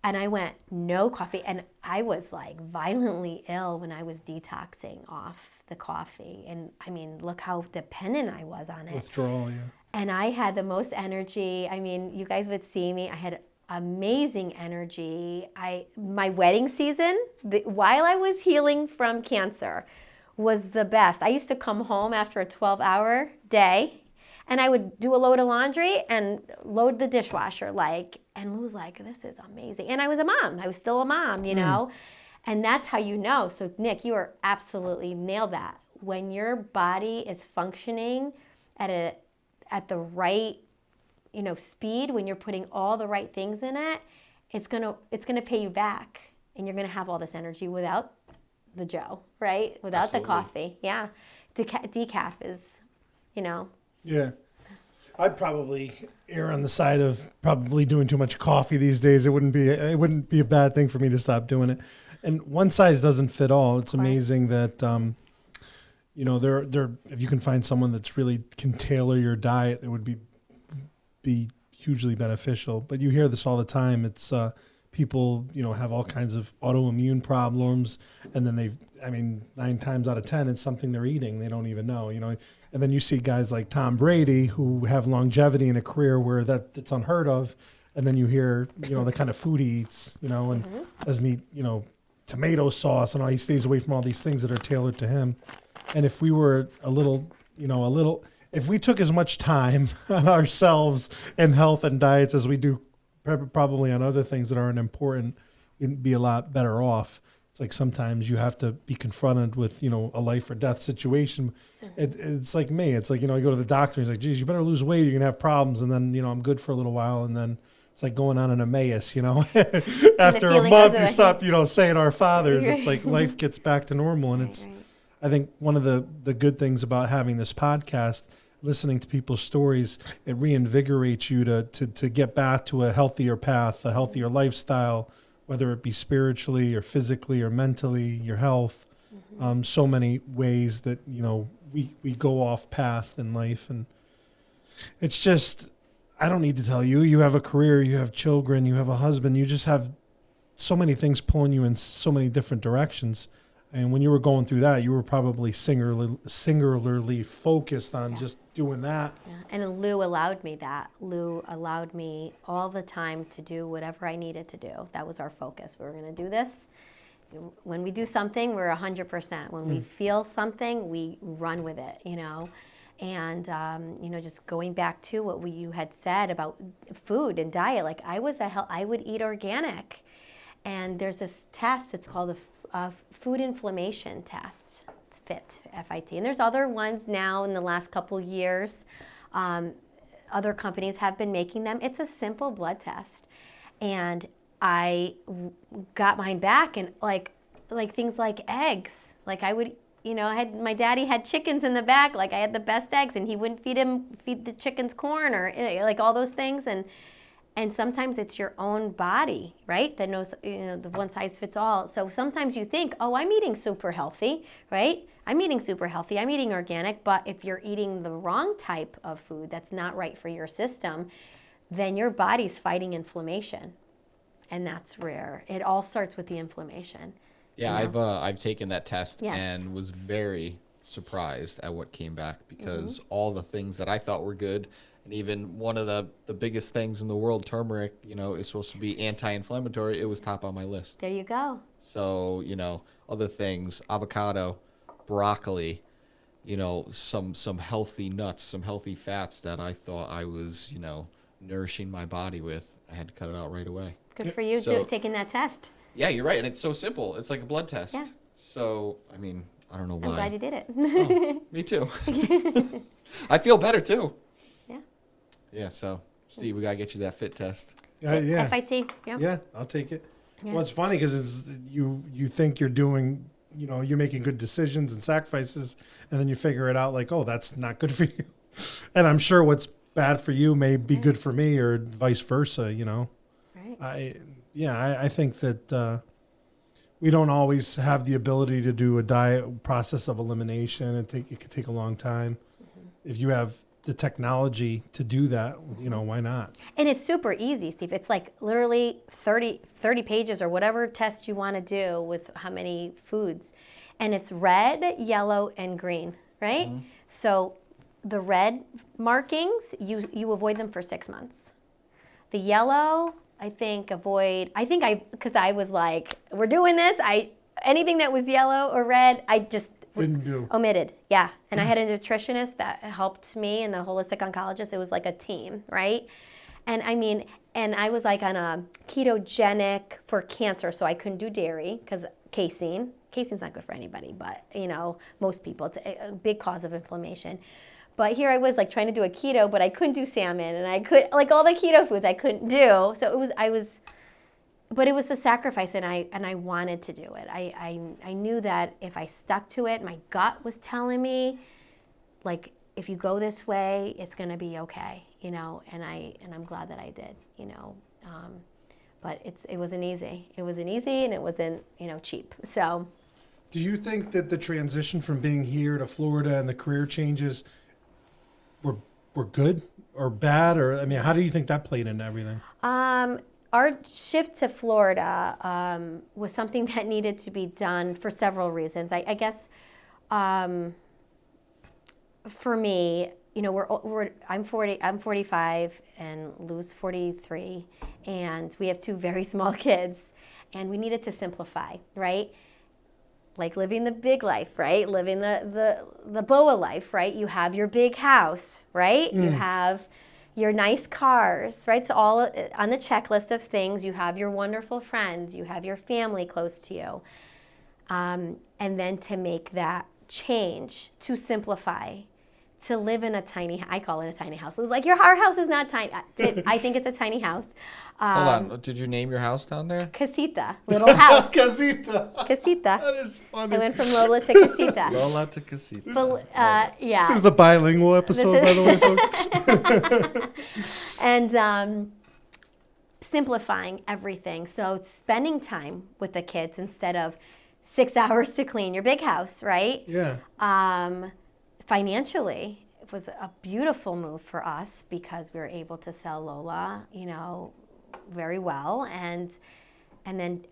And I went, no coffee. And I was like violently ill when I was detoxing off the coffee. And I mean, look how dependent I was on it. Withdrawal, yeah. And I had the most energy. I mean, you guys would see me. I had amazing energy. My wedding season, while I was healing from cancer, was the best. I used to come home after a 12-hour day, and I would do a load of laundry and load the dishwasher, and Lou was like, this is amazing. And I was a mom. I was still a mom, you know? And that's how you know. So, Nick, you are absolutely nailed that. When your body is functioning at the right, speed, when you're putting all the right things in it, it's gonna pay you back, and you're gonna have all this energy without the Joe, right? Without Absolutely. the coffee, yeah. Decaf is, Yeah. I'd probably err on the side of probably doing too much coffee these days. It wouldn't be a bad thing for me to stop doing it. And one size doesn't fit all. It's amazing that there if you can find someone that's really can tailor your diet, it would be hugely beneficial. But you hear this all the time. It's people, have all kinds of autoimmune problems, and then 9 times out of 10, it's something they're eating. They don't even know, And then you see guys like Tom Brady who have longevity in a career where it's unheard of. And then you hear, the kind of food he eats, and doesn't eat, tomato sauce and all. He stays away from all these things that are tailored to him. And if we were if we took as much time on ourselves and health and diets as we do probably on other things that aren't important, we'd be a lot better off. It's like sometimes you have to be confronted with, a life or death situation. It's like me. It's like, you go to the doctor. He's like, geez, you better lose weight. You're going to have problems. And then, I'm good for a little while. And then it's like going on an Emmaus, After a month, you stop, saying our fathers. It's like life gets back to normal. And I think one of the good things about having this podcast, listening to people's stories, it reinvigorates you to get back to a healthier path, a healthier lifestyle, whether it be spiritually or physically or mentally, your health. So many ways that, we go off path in life. And it's just, I don't need to tell you, you have a career, you have children, you have a husband, you just have so many things pulling you in so many different directions. And when you were going through that, you were probably singularly focused on just doing that. Yeah. And Lou allowed me that. Lou allowed me all the time to do whatever I needed to do. That was our focus. We were going to do this. When we do something, we're 100%. When we feel something, we run with it, And, just going back to what you had said about food and diet, like I would eat organic. And there's this test, it's called the food inflammation test. It's FIT. And there's other ones now in the last couple years. Other companies have been making them. It's a simple blood test. And I got mine back, and like things like eggs. Like I would, my daddy had chickens in the back. Like I had the best eggs, and he wouldn't feed the chickens corn or like all those things. And sometimes it's your own body, right, that knows, the one size fits all. So sometimes you think, oh, I'm eating super healthy, right? I'm eating super healthy. I'm eating organic. But if you're eating the wrong type of food that's not right for your system, then your body's fighting inflammation. And that's rare. It all starts with the inflammation. Yeah, I've taken that test and was very surprised at what came back, because all the things that I thought were good, and even one of the biggest things in the world, turmeric, is supposed to be anti-inflammatory. It was top on my list. There you go. So, other things, avocado, broccoli, some healthy nuts, some healthy fats that I thought I was, nourishing my body with. I had to cut it out right away. Good for you taking that test. Yeah, you're right. And it's so simple. It's like a blood test. Yeah. So, I don't know why. I'm glad you did it. Oh, me too. I feel better too. Yeah. Yeah, so Steve, we got to get you that fit test. Yeah. FIT. Yeah. Yeah, I'll take it. Yeah. Well, it's funny because you think you're doing, you're making good decisions and sacrifices, and then you figure it out like, oh, that's not good for you. And I'm sure what's bad for you may be good for me, or vice versa, Right. I think that we don't always have the ability to do a diet process of elimination. It could take a long time. If you have the technology to do that, why not? And it's super easy, Steve. It's like literally 30 pages or whatever test you want to do with how many foods. And it's red, yellow, and green, right? Mm-hmm. So the red markings, you avoid them for 6 months. The yellow, because I was like, we're doing this. Anything that was yellow or red, I just didn't do. Omitted. Yeah. And I had a nutritionist that helped me and the holistic oncologist. It was like a team, right? And I was like on a ketogenic for cancer, so I couldn't do dairy because casein's not good for anybody, but most people, it's a big cause of inflammation. But here I was like trying to do a keto, but I couldn't do salmon, and I could like all the keto foods I couldn't do. So but it was a sacrifice, and I wanted to do it. I knew that if I stuck to it, my gut was telling me, like, if you go this way, it's gonna be okay, and I'm glad that I did, but it wasn't easy. It wasn't easy, and it wasn't cheap. So, do you think that the transition from being here to Florida and the career changes were good or bad, or how do you think that played into everything? Our shift to Florida was something that needed to be done for several reasons. I guess for me, I'm 45 and Lou's 43, and we have 2 very small kids, and we needed to simplify, right? Like living the big life, right? Living the BOA life, right? You have your big house, right? You have your nice cars, right? So all on the checklist of things. You have your wonderful friends. You have your family close to you. And then to make that change, to simplify, to live in I call it a tiny house. It was like, our house is not tiny. I think it's a tiny house. Hold on. Did you name your house down there? Casita. Little house. Casita. Casita. That is funny. I went from Lola to Casita. Lola to Casita. But, yeah. This is the bilingual episode, by the way, folks. And simplifying everything. So spending time with the kids instead of 6 hours to clean your big house, right? Yeah. Financially, it was a beautiful move for us because we were able to sell Lola, very well, and then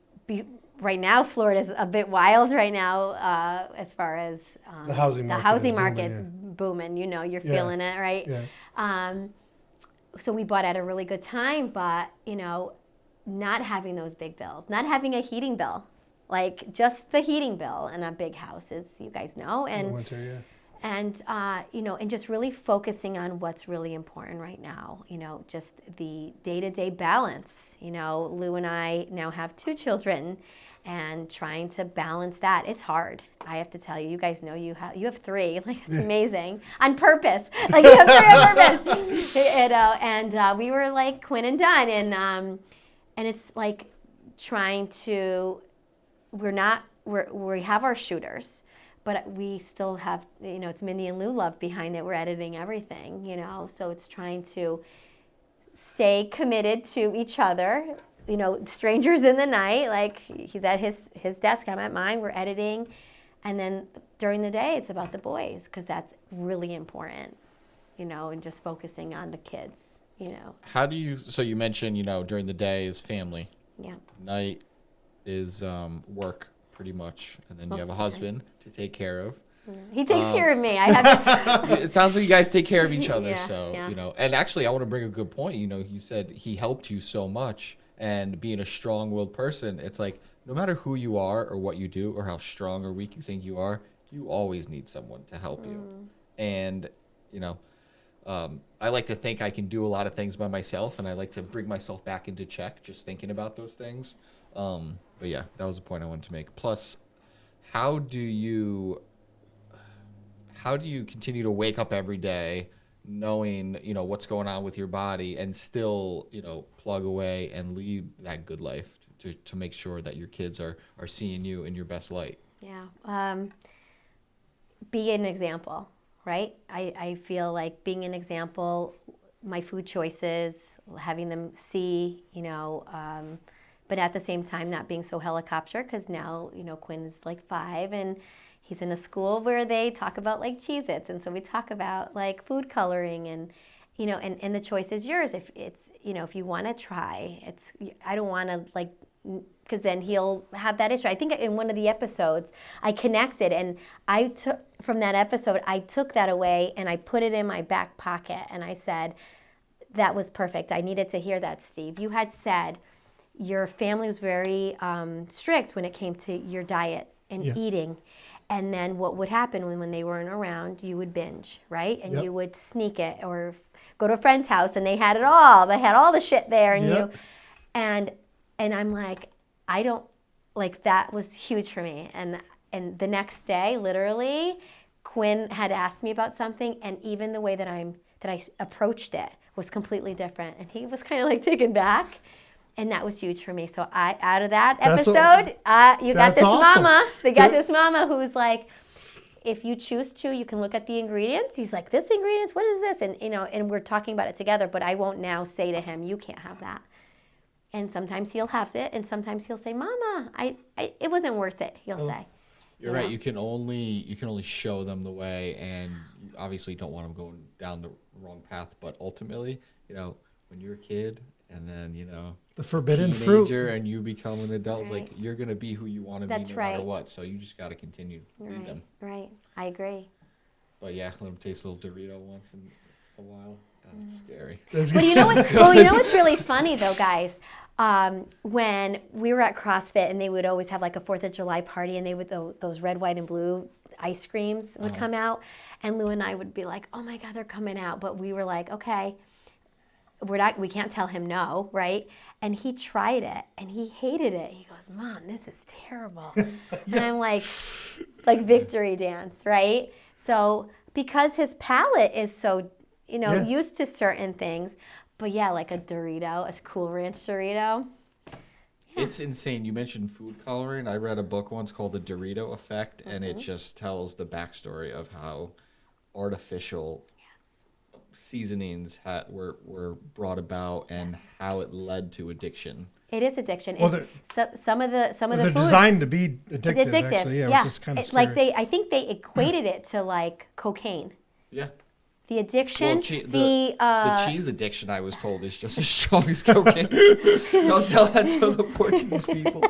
right now Florida is a bit wild right now as far as the housing market's booming. You're feeling it, right? Yeah. So we bought at a really good time, but not having those big bills, not having a heating bill, like just the heating bill in a big house, as you guys know, and. Winter, yeah. And, and just really focusing on what's really important right now, just the day-to-day balance. Lou and I now have 2 children, and trying to balance that, it's hard. I have to tell you, you guys know you have 3. Like, it's amazing. On purpose. Like, you have 3 on purpose. And we were like Quinn and Dunn, and it's like trying to, we have our shooters, but we still have, it's Mindy and Lou love behind it. We're editing everything, so it's trying to stay committed to each other, strangers in the night, like he's at his desk, I'm at mine, we're editing. And then during the day, it's about the boys, because that's really important, and just focusing on the kids, How do you, so you mentioned, during the day is family. Yeah. Night is work. Pretty much, and then Most you have a of the husband to take care of. Yeah. He takes care of me. I have It sounds like you guys take care of each other, Yeah, so yeah. And actually, I want to bring a good point. You said he helped you so much, and being a strong-willed person, it's like no matter who you are or what you do or how strong or weak you think you are, you always need someone to help you. And I like to think I can do a lot of things by myself, and I like to bring myself back into check just thinking about those things. But yeah, that was the point I wanted to make. Plus, how do you continue to wake up every day knowing, what's going on with your body and still, plug away and lead that good life to make sure that your kids are seeing you in your best light? Yeah. Be an example, right? I feel like being an example, my food choices, having them see, but at the same time not being so helicopter, because now, Quinn is like 5 and he's in a school where they talk about like Cheez-Its. And so we talk about like food coloring and, and the choice is yours. If it's, if you want to try, I don't want to like, because then he'll have that issue. I think in one of the episodes I connected, and I took from that episode, I took that away and I put it in my back pocket and I said, that was perfect. I needed to hear that, Steve. You had said your family was very strict when it came to your diet and eating. And then what would happen when they weren't around, you would binge, right? And you would sneak it or go to a friend's house and they had it all. They had all the shit there. And and I'm like, I don't, like that was huge for me. And the next day, literally, Quinn had asked me about something, and even the way that I approached it was completely different. And he was kind of like taken back. And that was huge for me. So out of that episode, you got this awesome. Mama. They got this mama who's like, if you choose to, you can look at the ingredients. He's like, this ingredients, what is this? And and we're talking about it together. But I won't now say to him, you can't have that. And sometimes he'll have it, and sometimes he'll say, Mama, it wasn't worth it. He'll say. You're right. You can only show them the way, and you obviously don't want them going down the wrong path. But ultimately, when you're a kid, and then the forbidden teenager fruit, and you become an adult, it's like you're gonna be who you want to be no matter what. So you just got to continue to lead them. Right. I agree. But yeah, let them taste a little Dorito once in a while. That's scary. But you know what's really funny though, guys? When we were at CrossFit, and they would always have like a 4th of July party, and they would those red, white, and blue ice creams would come out, and Lou and I would be like, "Oh my God, they're coming out!" But we were like, "Okay, we can't tell him no, right?" And he tried it, and he hated it. He goes, "Mom, this is terrible," and I'm like victory dance, right? So because his palate is so used to certain things. But yeah, like a Dorito, a Cool Ranch Dorito. Yeah. It's insane. You mentioned food coloring. I read a book once called The Dorito Effect, and it just tells the backstory of how artificial seasonings were brought about and how it led to addiction. It is addiction. Well, some of the they're foods, designed to be addictive. It's addictive. Actually, which is kind of scary. Like I think they equated it to like cocaine. Yeah. The addiction, the cheese addiction, I was told, is just as strong as cocaine. Don't tell that to the Portuguese people.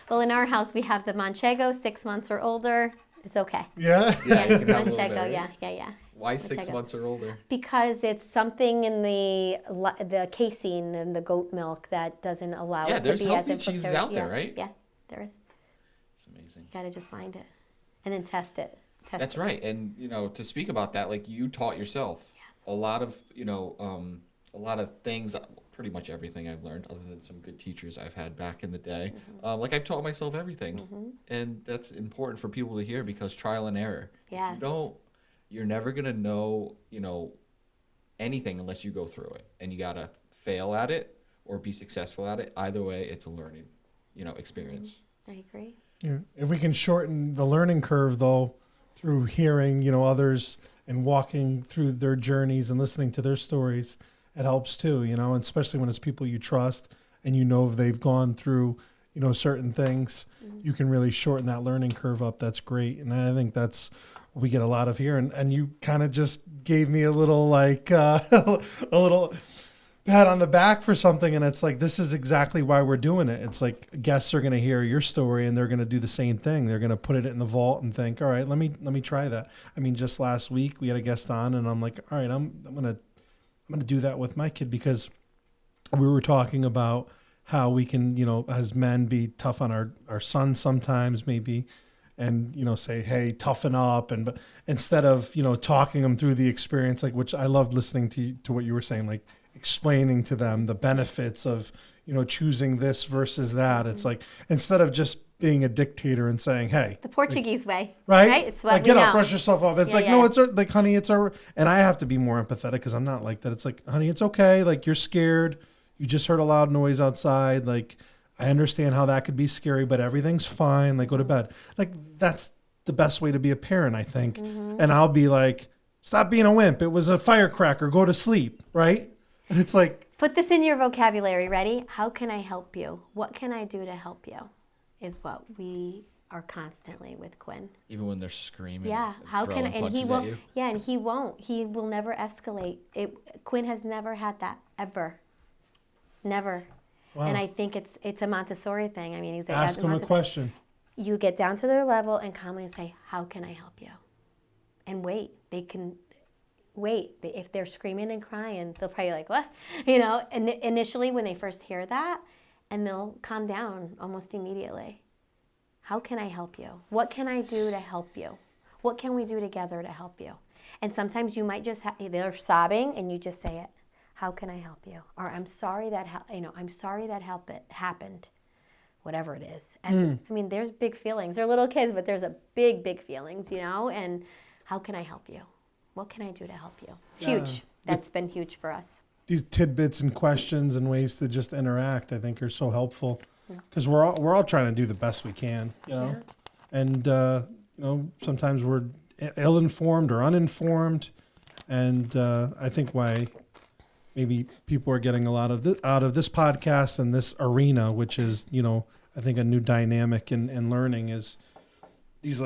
Well, in our house, we have the Manchego, 6 months or older. It's okay. Yeah? Yeah, you can have Manchego, a little bit, right? yeah. Why 6 months or older? Because it's something in the casein and the goat milk that doesn't allow it to be as there's healthy cheeses out there, right? Yeah, there is. It's amazing. You got to just find it and then test it. That's right. And, to speak about that, like you taught yourself. Yes. A lot of, a lot of things, pretty much everything I've learned, other than some good teachers I've had back in the day. Like I've taught myself everything. And that's important for people to hear because trial and error. Yes. You're never going to know, anything unless you go through it. And you got to fail at it or be successful at it. Either way, it's a learning, experience. I agree. Yeah. If we can shorten the learning curve, though, through hearing, others and walking through their journeys and listening to their stories, it helps too, and especially when it's people you trust and if they've gone through, certain things, you can really shorten that learning curve up. That's great. And I think that's what we get a lot of here. And you kind of just gave me a little a little pat on the back for something, and it's like, this is exactly why we're doing it. It's like guests are going to hear your story and they're going to do the same thing. They're going to put it in the vault and think, all right, let me try that. I mean, just last week we had a guest on, and I'm like, all right, I'm going to do that with my kid, because we were talking about how we can, as men, be tough on our sons sometimes maybe, and say, hey, toughen up, but instead of talking them through the experience, like, which I loved listening to what you were saying, like explaining to them the benefits of choosing this versus that. It's like, instead of just being a dictator and saying, hey, the Portuguese way, right? It's what like, we get know. up, brush yourself off. It's no, it's like, honey, it's our, and I have to be more empathetic because I'm not like that. It's like, honey, it's okay. Like, you're scared. You just heard a loud noise outside. Like, I understand how that could be scary, but everything's fine. Like, go to bed. Like, that's the best way to be a parent, I think. And I'll be like, stop being a wimp. It was a firecracker. Go to sleep. Right. And it's like, Put this in your vocabulary. Ready? How can I help you? What can I do to help you? Is what we are constantly with Quinn. Even when they're screaming. Yeah. And How can throwing and he punches won't? at you. Yeah, and he won't. He will never escalate. Quinn has never had that ever. Never. Wow. And I think it's a Montessori thing. I mean, he's Ask them a question. You get down to their level and calmly say, "How can I help you?" And wait. They can wait. If they're screaming and crying, they'll probably like, "What?" And initially when they first hear that, and they'll calm down almost immediately. How can I help you? What can I do to help you? What can we do together to help you? And sometimes you might just they're sobbing and you just say it. How can I help you? Or I'm sorry that I'm sorry that happened. Whatever it is. I mean, there's big feelings. They're little kids, but there's a big feelings, and how can I help you? What can I do to help you? It's huge. That's been huge for us. These tidbits and questions and ways to just interact, I think, are so helpful because we're all trying to do the best we can, and sometimes we're ill-informed or uninformed, and I think why maybe people are getting a lot of out of this podcast and this arena, which is I think a new dynamic in learning, is these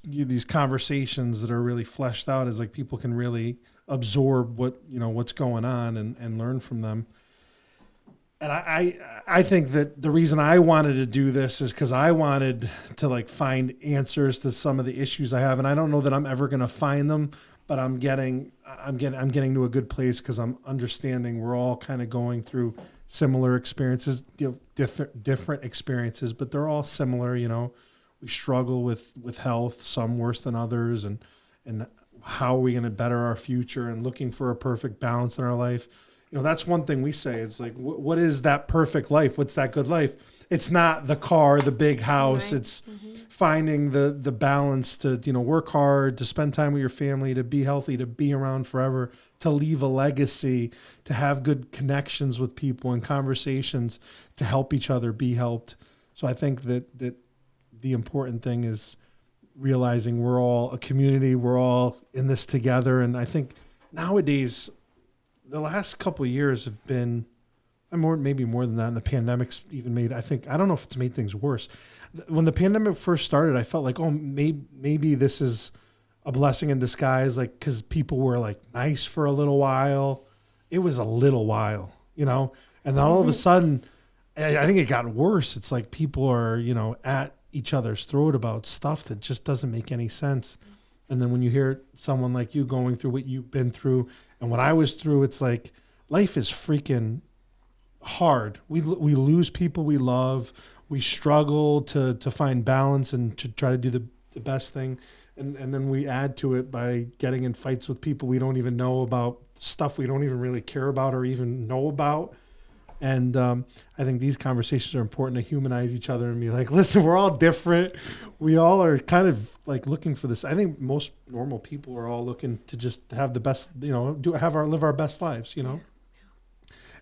these conversations that are really fleshed out, is like people can really absorb what's going on and learn from them. And I think that the reason I wanted to do this is because I wanted to find answers to some of the issues I have, and I don't know that I'm ever going to find them, but I'm getting to a good place because I'm understanding we're all kind of going through similar experiences, different experiences, but they're all similar. We struggle with health, some worse than others, and how are we going to better our future and looking for a perfect balance in our life. That's one thing we say. It's like, what is that perfect life? What's that good life? It's not the car, the big house. Right. It's finding the balance to, work hard, to spend time with your family, to be healthy, to be around forever, to leave a legacy, to have good connections with people and conversations, to help each other be helped. So I think that the important thing is realizing we're all a community. We're all in this together. And I think nowadays, the last couple of years have been, maybe more than that. And the pandemic's even made, I don't know if it's made things worse. When the pandemic first started, I felt like, maybe this is a blessing in disguise. Cause people were nice for a little while. It was a little while, and then all of a sudden, I think it got worse. It's like people are, at each other's throat about stuff that just doesn't make any sense. And then when you hear someone like you going through what you've been through and what I was through, it's like life is freaking hard. We lose people we love. We struggle to find balance and to try to do the best thing. And then we add to it by getting in fights with people we don't even know about, stuff we don't even really care about or even know about. And I think these conversations are important to humanize each other and be like, listen, we're all different. We all are kind of looking for this. I think most normal people are all looking to just have the best, live our best lives,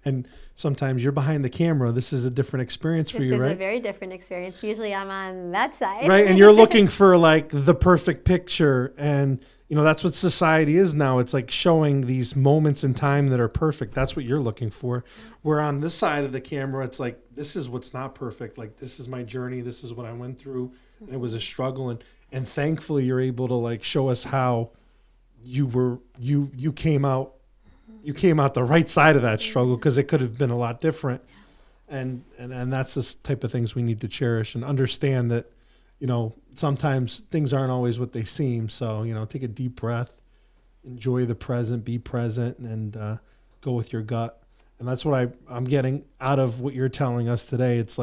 And sometimes you're behind the camera. This is a different experience for you, right? This is a very different experience. Usually I'm on that side. Right, and you're looking for the perfect picture. And, that's what society is now. It's showing these moments in time that are perfect. That's what you're looking for. Where on this side of the camera, it's this is what's not perfect. This is my journey. This is what I went through. And it was a struggle. And thankfully, you're able to show us how you came out. You came out the right side of that struggle, because it could have been a lot different. And that's the type of things we need to cherish and understand that, sometimes things aren't always what they seem. So, take a deep breath, enjoy the present, be present, and go with your gut. And that's what I'm getting out of what you're telling us today. It's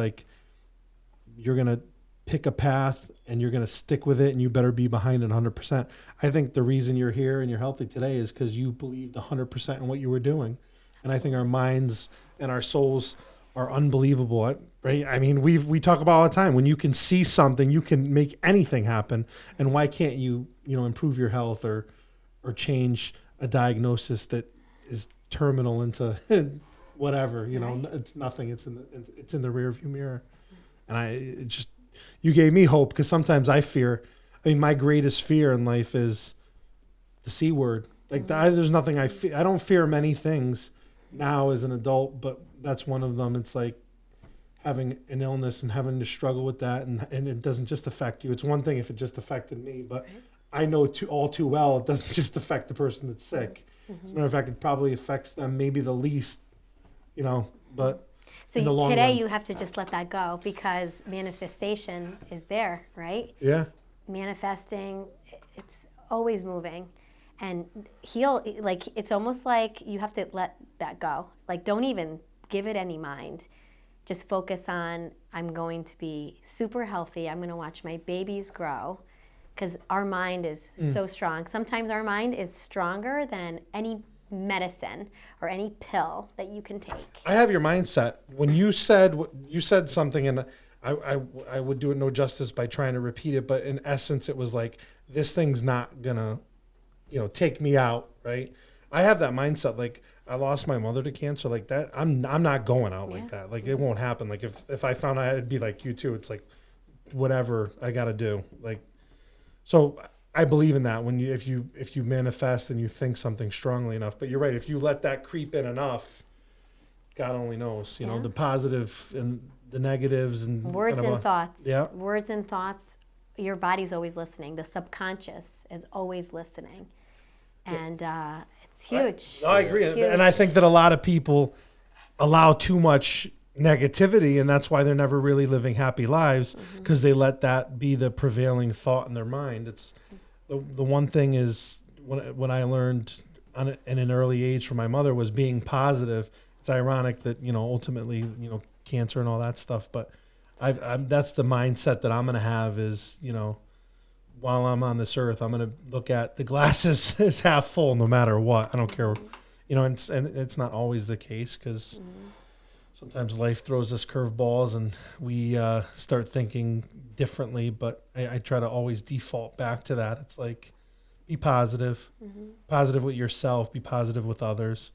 you're going to pick a path and you're going to stick with it, and you better be behind it 100%. I think the reason you're here and you're healthy today is because you believed 100% in what you were doing. And I think our minds and our souls are unbelievable, right? I mean, we talk about all the time, when you can see something, you can make anything happen. And why can't you, improve your health or change a diagnosis that is terminal into whatever, It's nothing. It's in the rear view mirror. And you gave me hope, because sometimes I fear. My greatest fear in life is the C word. There's nothing I fear. I don't fear many things, now as an adult, but that's one of them. It's like having an illness and having to struggle with that, and it doesn't just affect you. It's one thing if it just affected me, but I know all too well it doesn't just affect the person that's sick. As a matter of fact, it probably affects them maybe the least, but So in the long today run. you have to just let that go because manifestation is there, right? Yeah. Manifesting, it's always moving. And it's almost like you have to let that go. Like, don't even give it any mind. Just focus on, I'm going to be super healthy. I'm going to watch my babies grow. Because our mind is so strong. Sometimes our mind is stronger than any medicine or any pill that you can take. I have your mindset. When you said something, and I would do it no justice by trying to repeat it, but in essence, it was like, this thing's not gonna, take me out, right? I have that mindset. Like, I lost my mother to cancer, like that. I'm not going out like that. Like, it won't happen. Like, if I found out, I'd be like you too. It's like, whatever I got to do. Like, so I believe in that if you manifest and you think something strongly enough. But you're right. If you let that creep in enough, God only knows. The positive and the negatives and Words and thoughts. Yeah. Words and thoughts. Your body's always listening. The subconscious is always listening, and it's huge. I agree, It's huge. and I think that a lot of people allow too much negativity, and that's why they're never really living happy lives, because they let that be the prevailing thought in their mind. It's the one thing is when I learned in an early age from my mother was being positive. It's ironic that ultimately cancer and all that stuff, but that's the mindset that I'm gonna have is while I'm on this earth, I'm gonna look at the glass is half full no matter what. I don't care, and it's not always the case because. Sometimes life throws us curveballs and we start thinking differently, but I try to always default back to that. It's like, be positive, positive with yourself, be positive with others.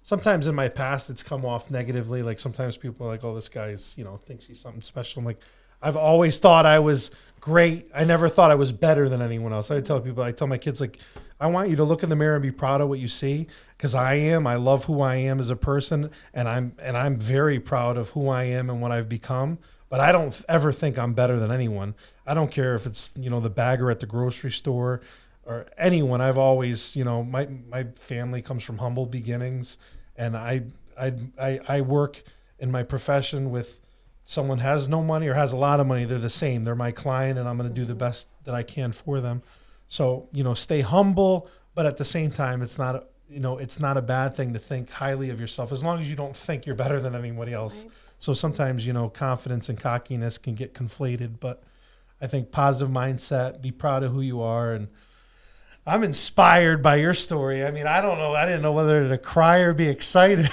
Sometimes in my past, it's come off negatively. Like sometimes people are like, oh, this guy's, thinks he's something special. I'm like, I've always thought I was great. I never thought I was better than anyone else. I tell my kids, like, I want you to look in the mirror and be proud of what you see, because I love who I am as a person, and I'm very proud of who I am and what I've become. But I don't ever think I'm better than anyone. I don't care if it's the bagger at the grocery store or anyone. I've always my family comes from humble beginnings, and I work in my profession with someone has no money or has a lot of money. They're the same. They're my client, and I'm going to do the best that I can for them. So, stay humble, but at the same time, it's not a bad thing to think highly of yourself as long as you don't think you're better than anybody else. Right. So sometimes, confidence and cockiness can get conflated, but I think positive mindset, be proud of who you are. And I'm inspired by your story. I mean, I don't know. I didn't know whether to cry or be excited.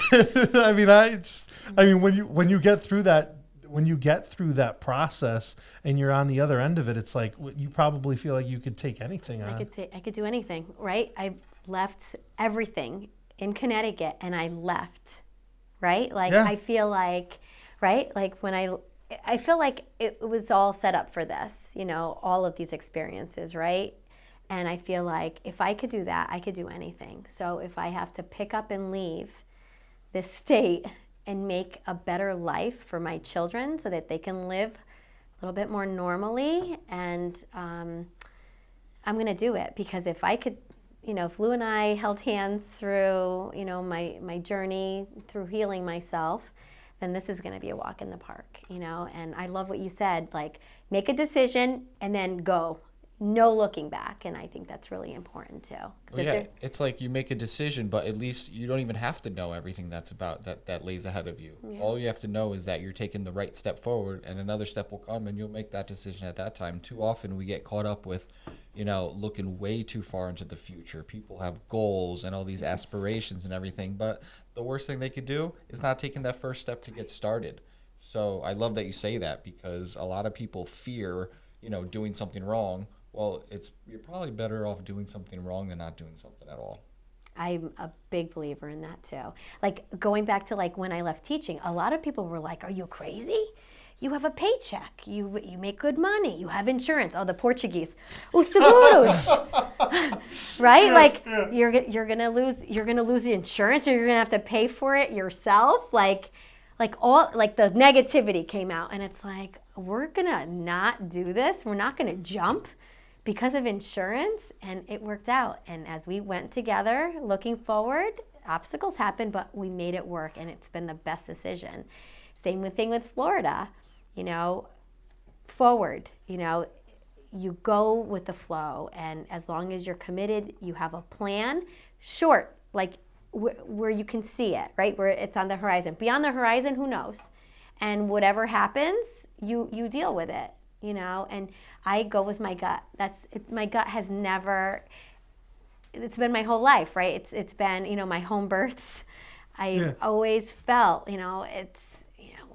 When you get through that process and you're on the other end of it, it's like you probably feel like you could take anything on. I could do anything, right? I left everything in Connecticut and I left, right? Like, yeah. I feel like, right? Like when I feel like it was all set up for this, all of these experiences, right? And I feel like if I could do that, I could do anything. So if I have to pick up and leave this state and make a better life for my children so that they can live a little bit more normally, and I'm going to do it, because if I could, if Lou and I held hands through, my journey through healing myself, then this is going to be a walk in the park, and I love what you said, like, make a decision and then go. No looking back, and I think that's really important too. Well, yeah, it's like you make a decision, but at least you don't even have to know everything that lays ahead of you. Yeah. All you have to know is that you're taking the right step forward, and another step will come, and you'll make that decision at that time. Too often we get caught up with, looking way too far into the future. People have goals and all these aspirations and everything, but the worst thing they could do is not taking that first step to get started. So I love that you say that, because a lot of people fear, doing something wrong. Well, you're probably better off doing something wrong than not doing something at all. I'm a big believer in that too. Like, going back to like when I left teaching, a lot of people were like, "Are you crazy? You have a paycheck. You make good money. You have insurance." Oh, the Portuguese. Os seguros. right? Like you're gonna lose the insurance, or you're gonna have to pay for it yourself. Like all like the negativity came out, and it's like, we're gonna not do this. We're not gonna jump because of insurance, and it worked out. And as we went together, looking forward, obstacles happened, but we made it work, and it's been the best decision. Same thing with Florida, forward, you go with the flow, and as long as you're committed, you have a plan, short, like where you can see it, right, where it's on the horizon. Beyond the horizon, who knows? And whatever happens, you deal with it, and I go with my gut. My gut has never, it's been my whole life, right? It's been, my home births. I've always felt, it's,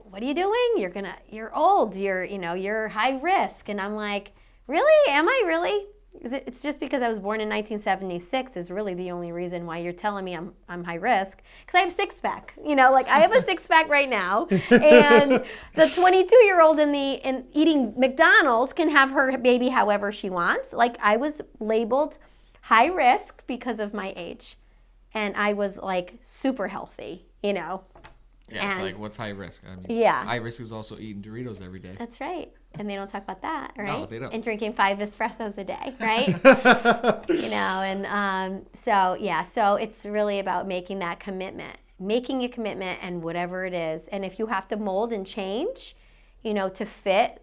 what are you doing? You're old, you're high risk. And I'm like, really? Am I really? It's just because I was born in 1976 is really the only reason why you're telling me I'm high risk. Because I have six pack, I have a six pack right now, and the 22-year-old in eating McDonald's can have her baby however she wants. Like, I was labeled high risk because of my age, and I was like super healthy, Yeah, it's like, what's high risk? I mean, high risk is also eating Doritos every day. That's right. And they don't talk about that, right? No, they don't. And drinking 5 espressos a day, right? So it's really about making that commitment, making a commitment, and whatever it is. And if you have to mold and change, to fit,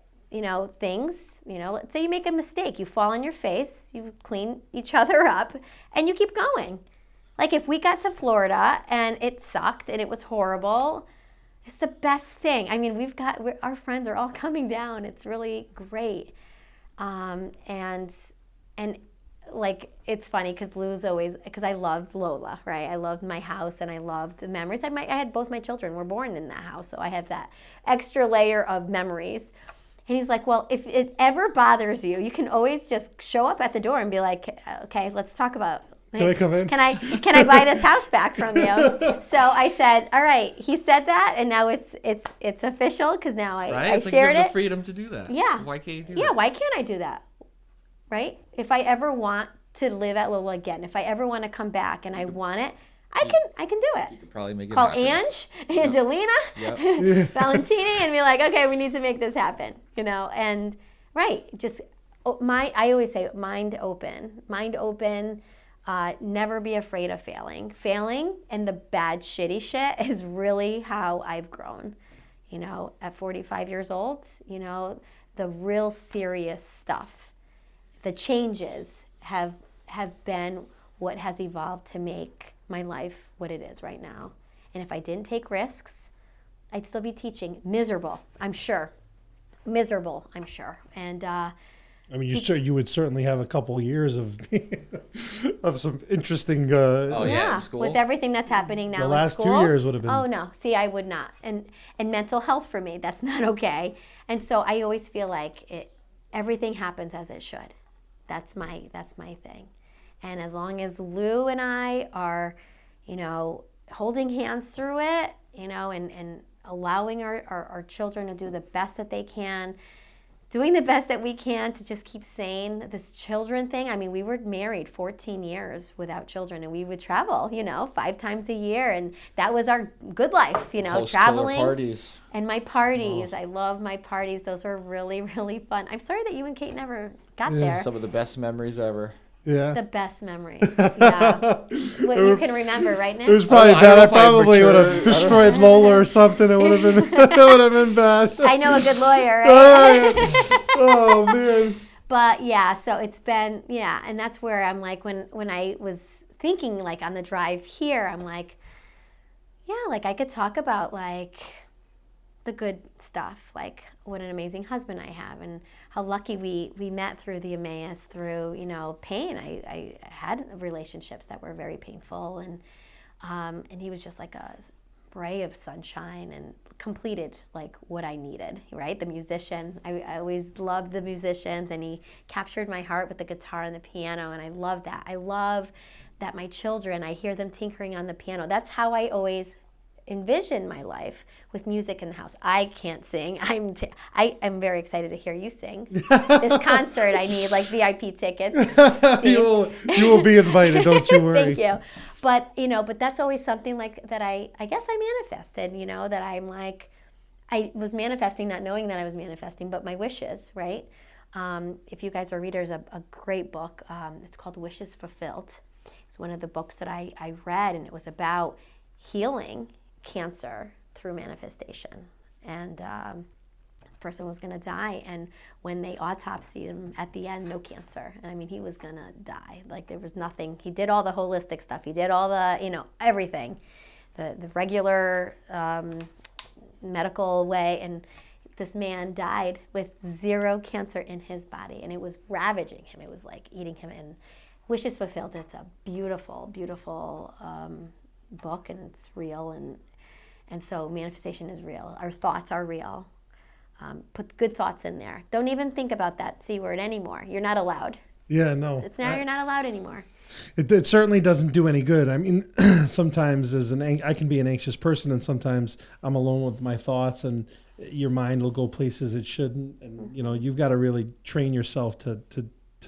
things, let's say you make a mistake, you fall on your face, you clean each other up, and you keep going. Like, if we got to Florida and it sucked and it was horrible, it's the best thing. I mean, our friends are all coming down. It's really great. And like, it's funny because Lou's always, because I loved Lola, right? I loved my house and I loved the memories. I had both my children were born in that house, so I have that extra layer of memories. And he's like, well, if it ever bothers you, you can always just show up at the door and be like, okay, let's talk about, can I come in? Can I buy this house back from you? So I said, all right. He said that, and now it's official because now I it's shared like you have it. the freedom to do that. Yeah. Why can't you do that? Yeah. Why can't I do that? Right? If I ever want to live at Lola again, if I ever want to come back and I want it, I can do it. You could probably make it Call happen. Angelina, Yep. Valentini, and be like, okay, we need to make this happen. And right, just I always say mind open. Never be afraid of failing. Failing and the bad, shitty shit is really how I've grown. At 45 years old, the real serious stuff, the changes have been what has evolved to make my life what it is right now. And if I didn't take risks, I'd still be teaching. Miserable, I'm sure. And I mean, you would certainly have a couple years of of some interesting. In school? With everything that's happening now. The last 2 years would have been. Oh no, see, I would not, and mental health for me, that's not okay. And so I always feel like everything happens as it should. That's my thing. And as long as Lou and I are, holding hands through it, and allowing our children to do the best that they can, doing the best that we can to just keep sane. This children thing, I mean, we were married 14 years without children, and we would travel, 5 times a year, and that was our good life, traveling. Parties. And my parties, I love my parties. Those were really, really fun. I'm sorry that you and Kate never got there. Some of the best memories ever. Yeah. The best memories. Yeah. What you can remember right now? It was probably bad. I probably would have matured. destroyed Lola or something. It would have been. It would have been bad. I know a good lawyer. Right? Oh man. But yeah, so it's been and that's where I'm like when I was thinking like on the drive here, I'm like, like I could talk about like the good stuff, like what an amazing husband I have, and how lucky we met through the Emmaus, through pain. I had relationships that were very painful, and he was just like a ray of sunshine and completed like what I needed. Right, the musician. I always loved the musicians, and he captured my heart with the guitar and the piano, and I love that. I love that my children, I hear them tinkering on the piano. That's how I always envision my life with music in the house. I can't sing. I'm very excited to hear you sing. This concert, I need like VIP tickets. You will be invited. Don't you worry. Thank you. But but that's always something like that. I guess I manifested. That I'm like, I was manifesting, not knowing that I was manifesting, but my wishes, right? If you guys are readers, a great book. It's called Wishes Fulfilled. It's one of the books that I read, and it was about healing cancer through manifestation. And this person was going to die, and when they autopsied him at the end, no cancer. And I mean, he was going to die. Like, there was nothing. He did all the holistic stuff. He did all the, everything, the regular medical way, and this man died with zero cancer in his body, and it was ravaging him. It was like eating him. And Wishes Fulfilled, it's a beautiful, beautiful book, and it's real, and so manifestation is real. Our thoughts are real. Put good thoughts in there. Don't even think about that C word anymore. You're not allowed. Yeah, no. You're not allowed anymore. It certainly doesn't do any good. I mean, sometimes I can be an anxious person, and sometimes I'm alone with my thoughts, and your mind will go places it shouldn't. And you've got to really train yourself to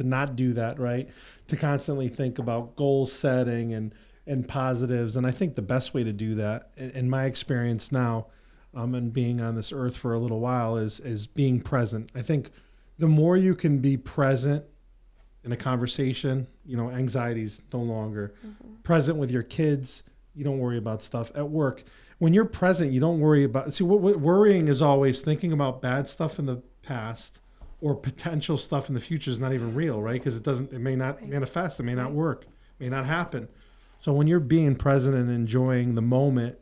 not do that, right? To constantly think about goal setting and positives. And I think the best way to do that, in my experience now, and being on this earth for a little while, is being present. I think the more you can be present in a conversation, anxiety's no longer present with your kids. You don't worry about stuff at work. When you're present, you don't worry about, what worrying is always thinking about bad stuff in the past or potential stuff in the future is not even real, right? Because it may not manifest, it may not work, it may not happen. So when you're being present and enjoying the moment,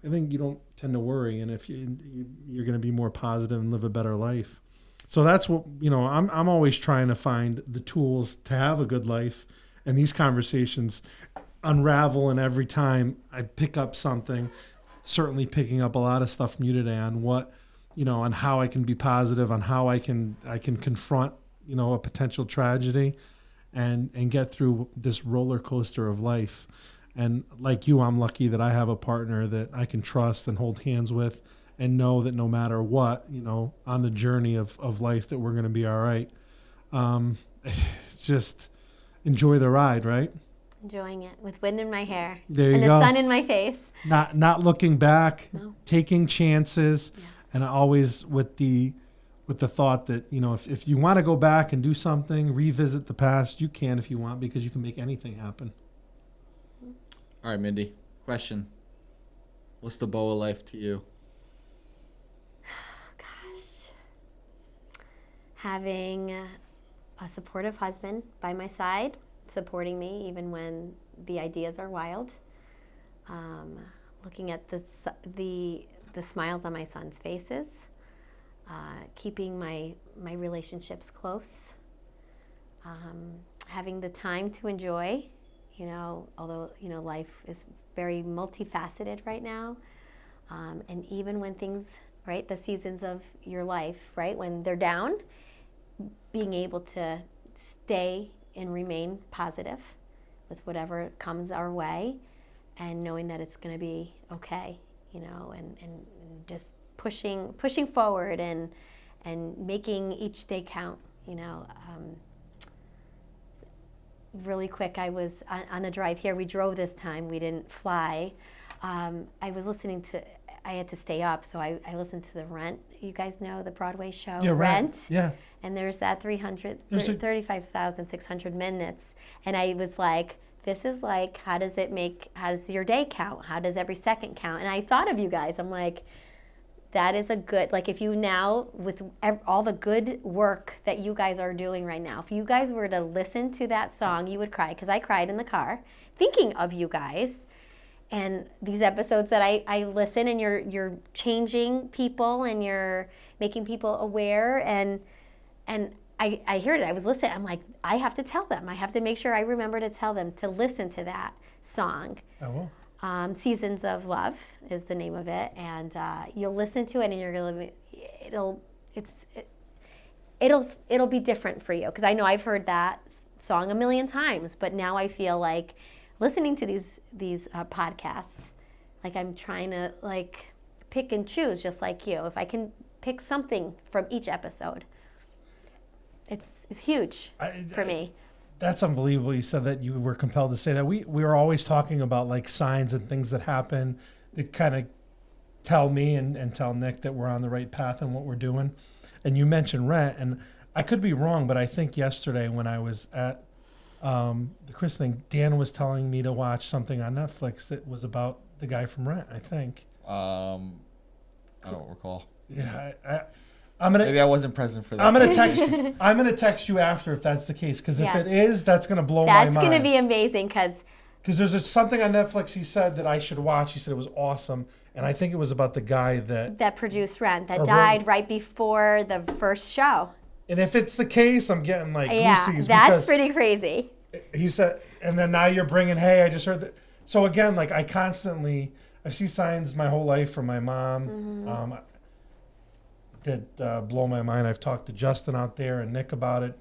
I think you don't tend to worry, and if you're going to be more positive and live a better life. So that's what I'm always trying to find the tools to have a good life, and these conversations unravel. And every time I pick up something, certainly picking up a lot of stuff from you today on what on how I can be positive, on how I can confront a potential tragedy, and get through this roller coaster of life. And like you, I'm lucky that I have a partner that I can trust and hold hands with, and know that no matter what, on the journey of life, that we're going to be all right. Just enjoy the ride, right? Enjoying it with wind in my hair. There you and go. the sun in my face. Not looking back, No. taking chances, yes. And always with the thought that, if you want to go back and do something, revisit the past, you can if you want, because you can make anything happen. All right, Mindy, question. What's the bow of life to you? Gosh. Having a supportive husband by my side, supporting me even when the ideas are wild. Looking at the smiles on my son's faces. Keeping my relationships close. Having the time to enjoy. Although, life is very multifaceted right now. And even when things, right, the seasons of your life, right, when they're down, being able to stay and remain positive with whatever comes our way, and knowing that it's going to be okay, and just pushing forward and making each day count, Really quick, I was on the drive here. We drove this time. We didn't fly. I was listening to, I had to stay up, so I listened to the Rent. You guys know the Broadway show? Yeah, Rent. Yeah. And there's that 35,600 minutes. And I was like, this is like, how does your day count? How does every second count? And I thought of you guys. I'm like, that is a good, like, if you now, with all the good work that you guys are doing right now, if you guys were to listen to that song, you would cry, because I cried in the car thinking of you guys. And these episodes that I listen, and you're changing people, and you're making people aware, and I heard it. I was listening. I'm like, I have to tell them. I have to make sure I remember to tell them to listen to that song. I will. Seasons of Love is the name of it, and you'll listen to it, and you're gonna, it'll be different for you, because I know I've heard that song a million times, but now I feel like listening to these podcasts like I'm trying to like pick and choose, just like you. If I can pick something from each episode, it's huge for me. That's unbelievable. You said that you were compelled to say that. We were always talking about like signs and things that happen that kind of tell me and tell Nick that we're on the right path and what we're doing. And you mentioned Rent, and I could be wrong, but I think yesterday when I was at the christening, Dan was telling me to watch something on Netflix that was about the guy from Rent, I think. I don't recall. Yeah, I'm gonna. Maybe I wasn't present for that. I'm gonna text you after if that's the case, because Yes. if it is, that's gonna blow my That's mind. going to be amazing because There's something on Netflix he said that I should watch. He said it was awesome, and I think it was about the guy that. produced Rent that Or died Rent. right before the first show. And if it's the case, I'm getting like Yeah, goosies that's because pretty crazy. he said. And then now you're bringing, hey, I just heard that. So again, like I see signs my whole life from my mom. That blow my mind. I've talked to Justin out there and Nick about it,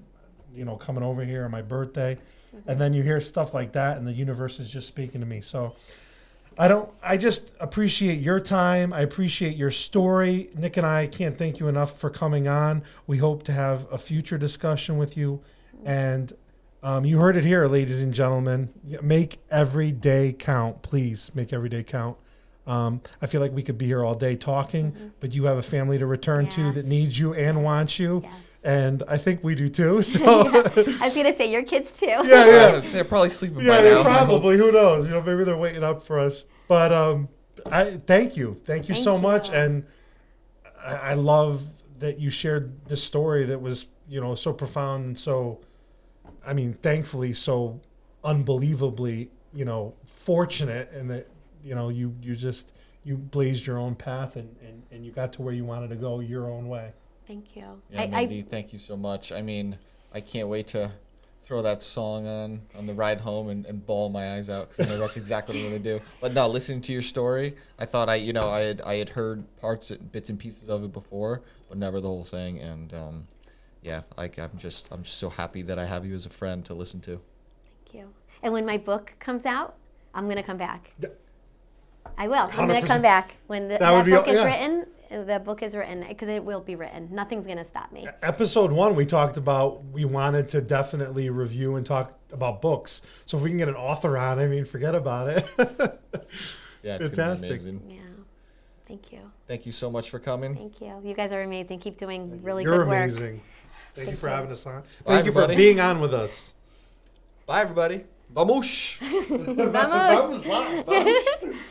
coming over here on my birthday. And then you hear stuff like that and the universe is just speaking to me. So I just appreciate your time. I appreciate your story. Nick and I can't thank you enough for coming on. We hope to have a future discussion with you. And you heard it here, ladies and gentlemen. Make every day count. Please make every day count. I feel like we could be here all day talking, but you have a family to return to Yes. that needs you and wants you. Yes. And I think we do too. So I was going to say your kids too. yeah. They're probably sleeping by Yeah, now. probably. Who knows? Maybe they're waiting up for us. But I thank you. Thank you so much. And I love that you shared this story that was, so profound and so, thankfully so unbelievably, fortunate, and that, you blazed your own path and you got to where you wanted to go your own way. Thank you. Yeah, Mindy, thank you so much. I can't wait to throw that song on the ride home and bawl my eyes out because I know that's exactly what I'm gonna do. But no, listening to your story, I thought I had heard bits and pieces of it before, but never the whole thing. And I'm just so happy that I have you as a friend to listen to. Thank you. And when my book comes out, I'm going to come back. I will. I'm going to come back when that book is written. The book is written because it will be written. Nothing's going to stop me. Episode 1, we talked about we wanted to definitely review and talk about books. So if we can get an author on, forget about it. Yeah, it's going to be amazing. Yeah. Thank you. Thank you so much for coming. Thank you. You guys are amazing. Keep doing really You're good work. amazing. Thank you for having us on. Bye, Thank you for everybody. being on with us. Bye, everybody. Vamos! Vamos. Vamos.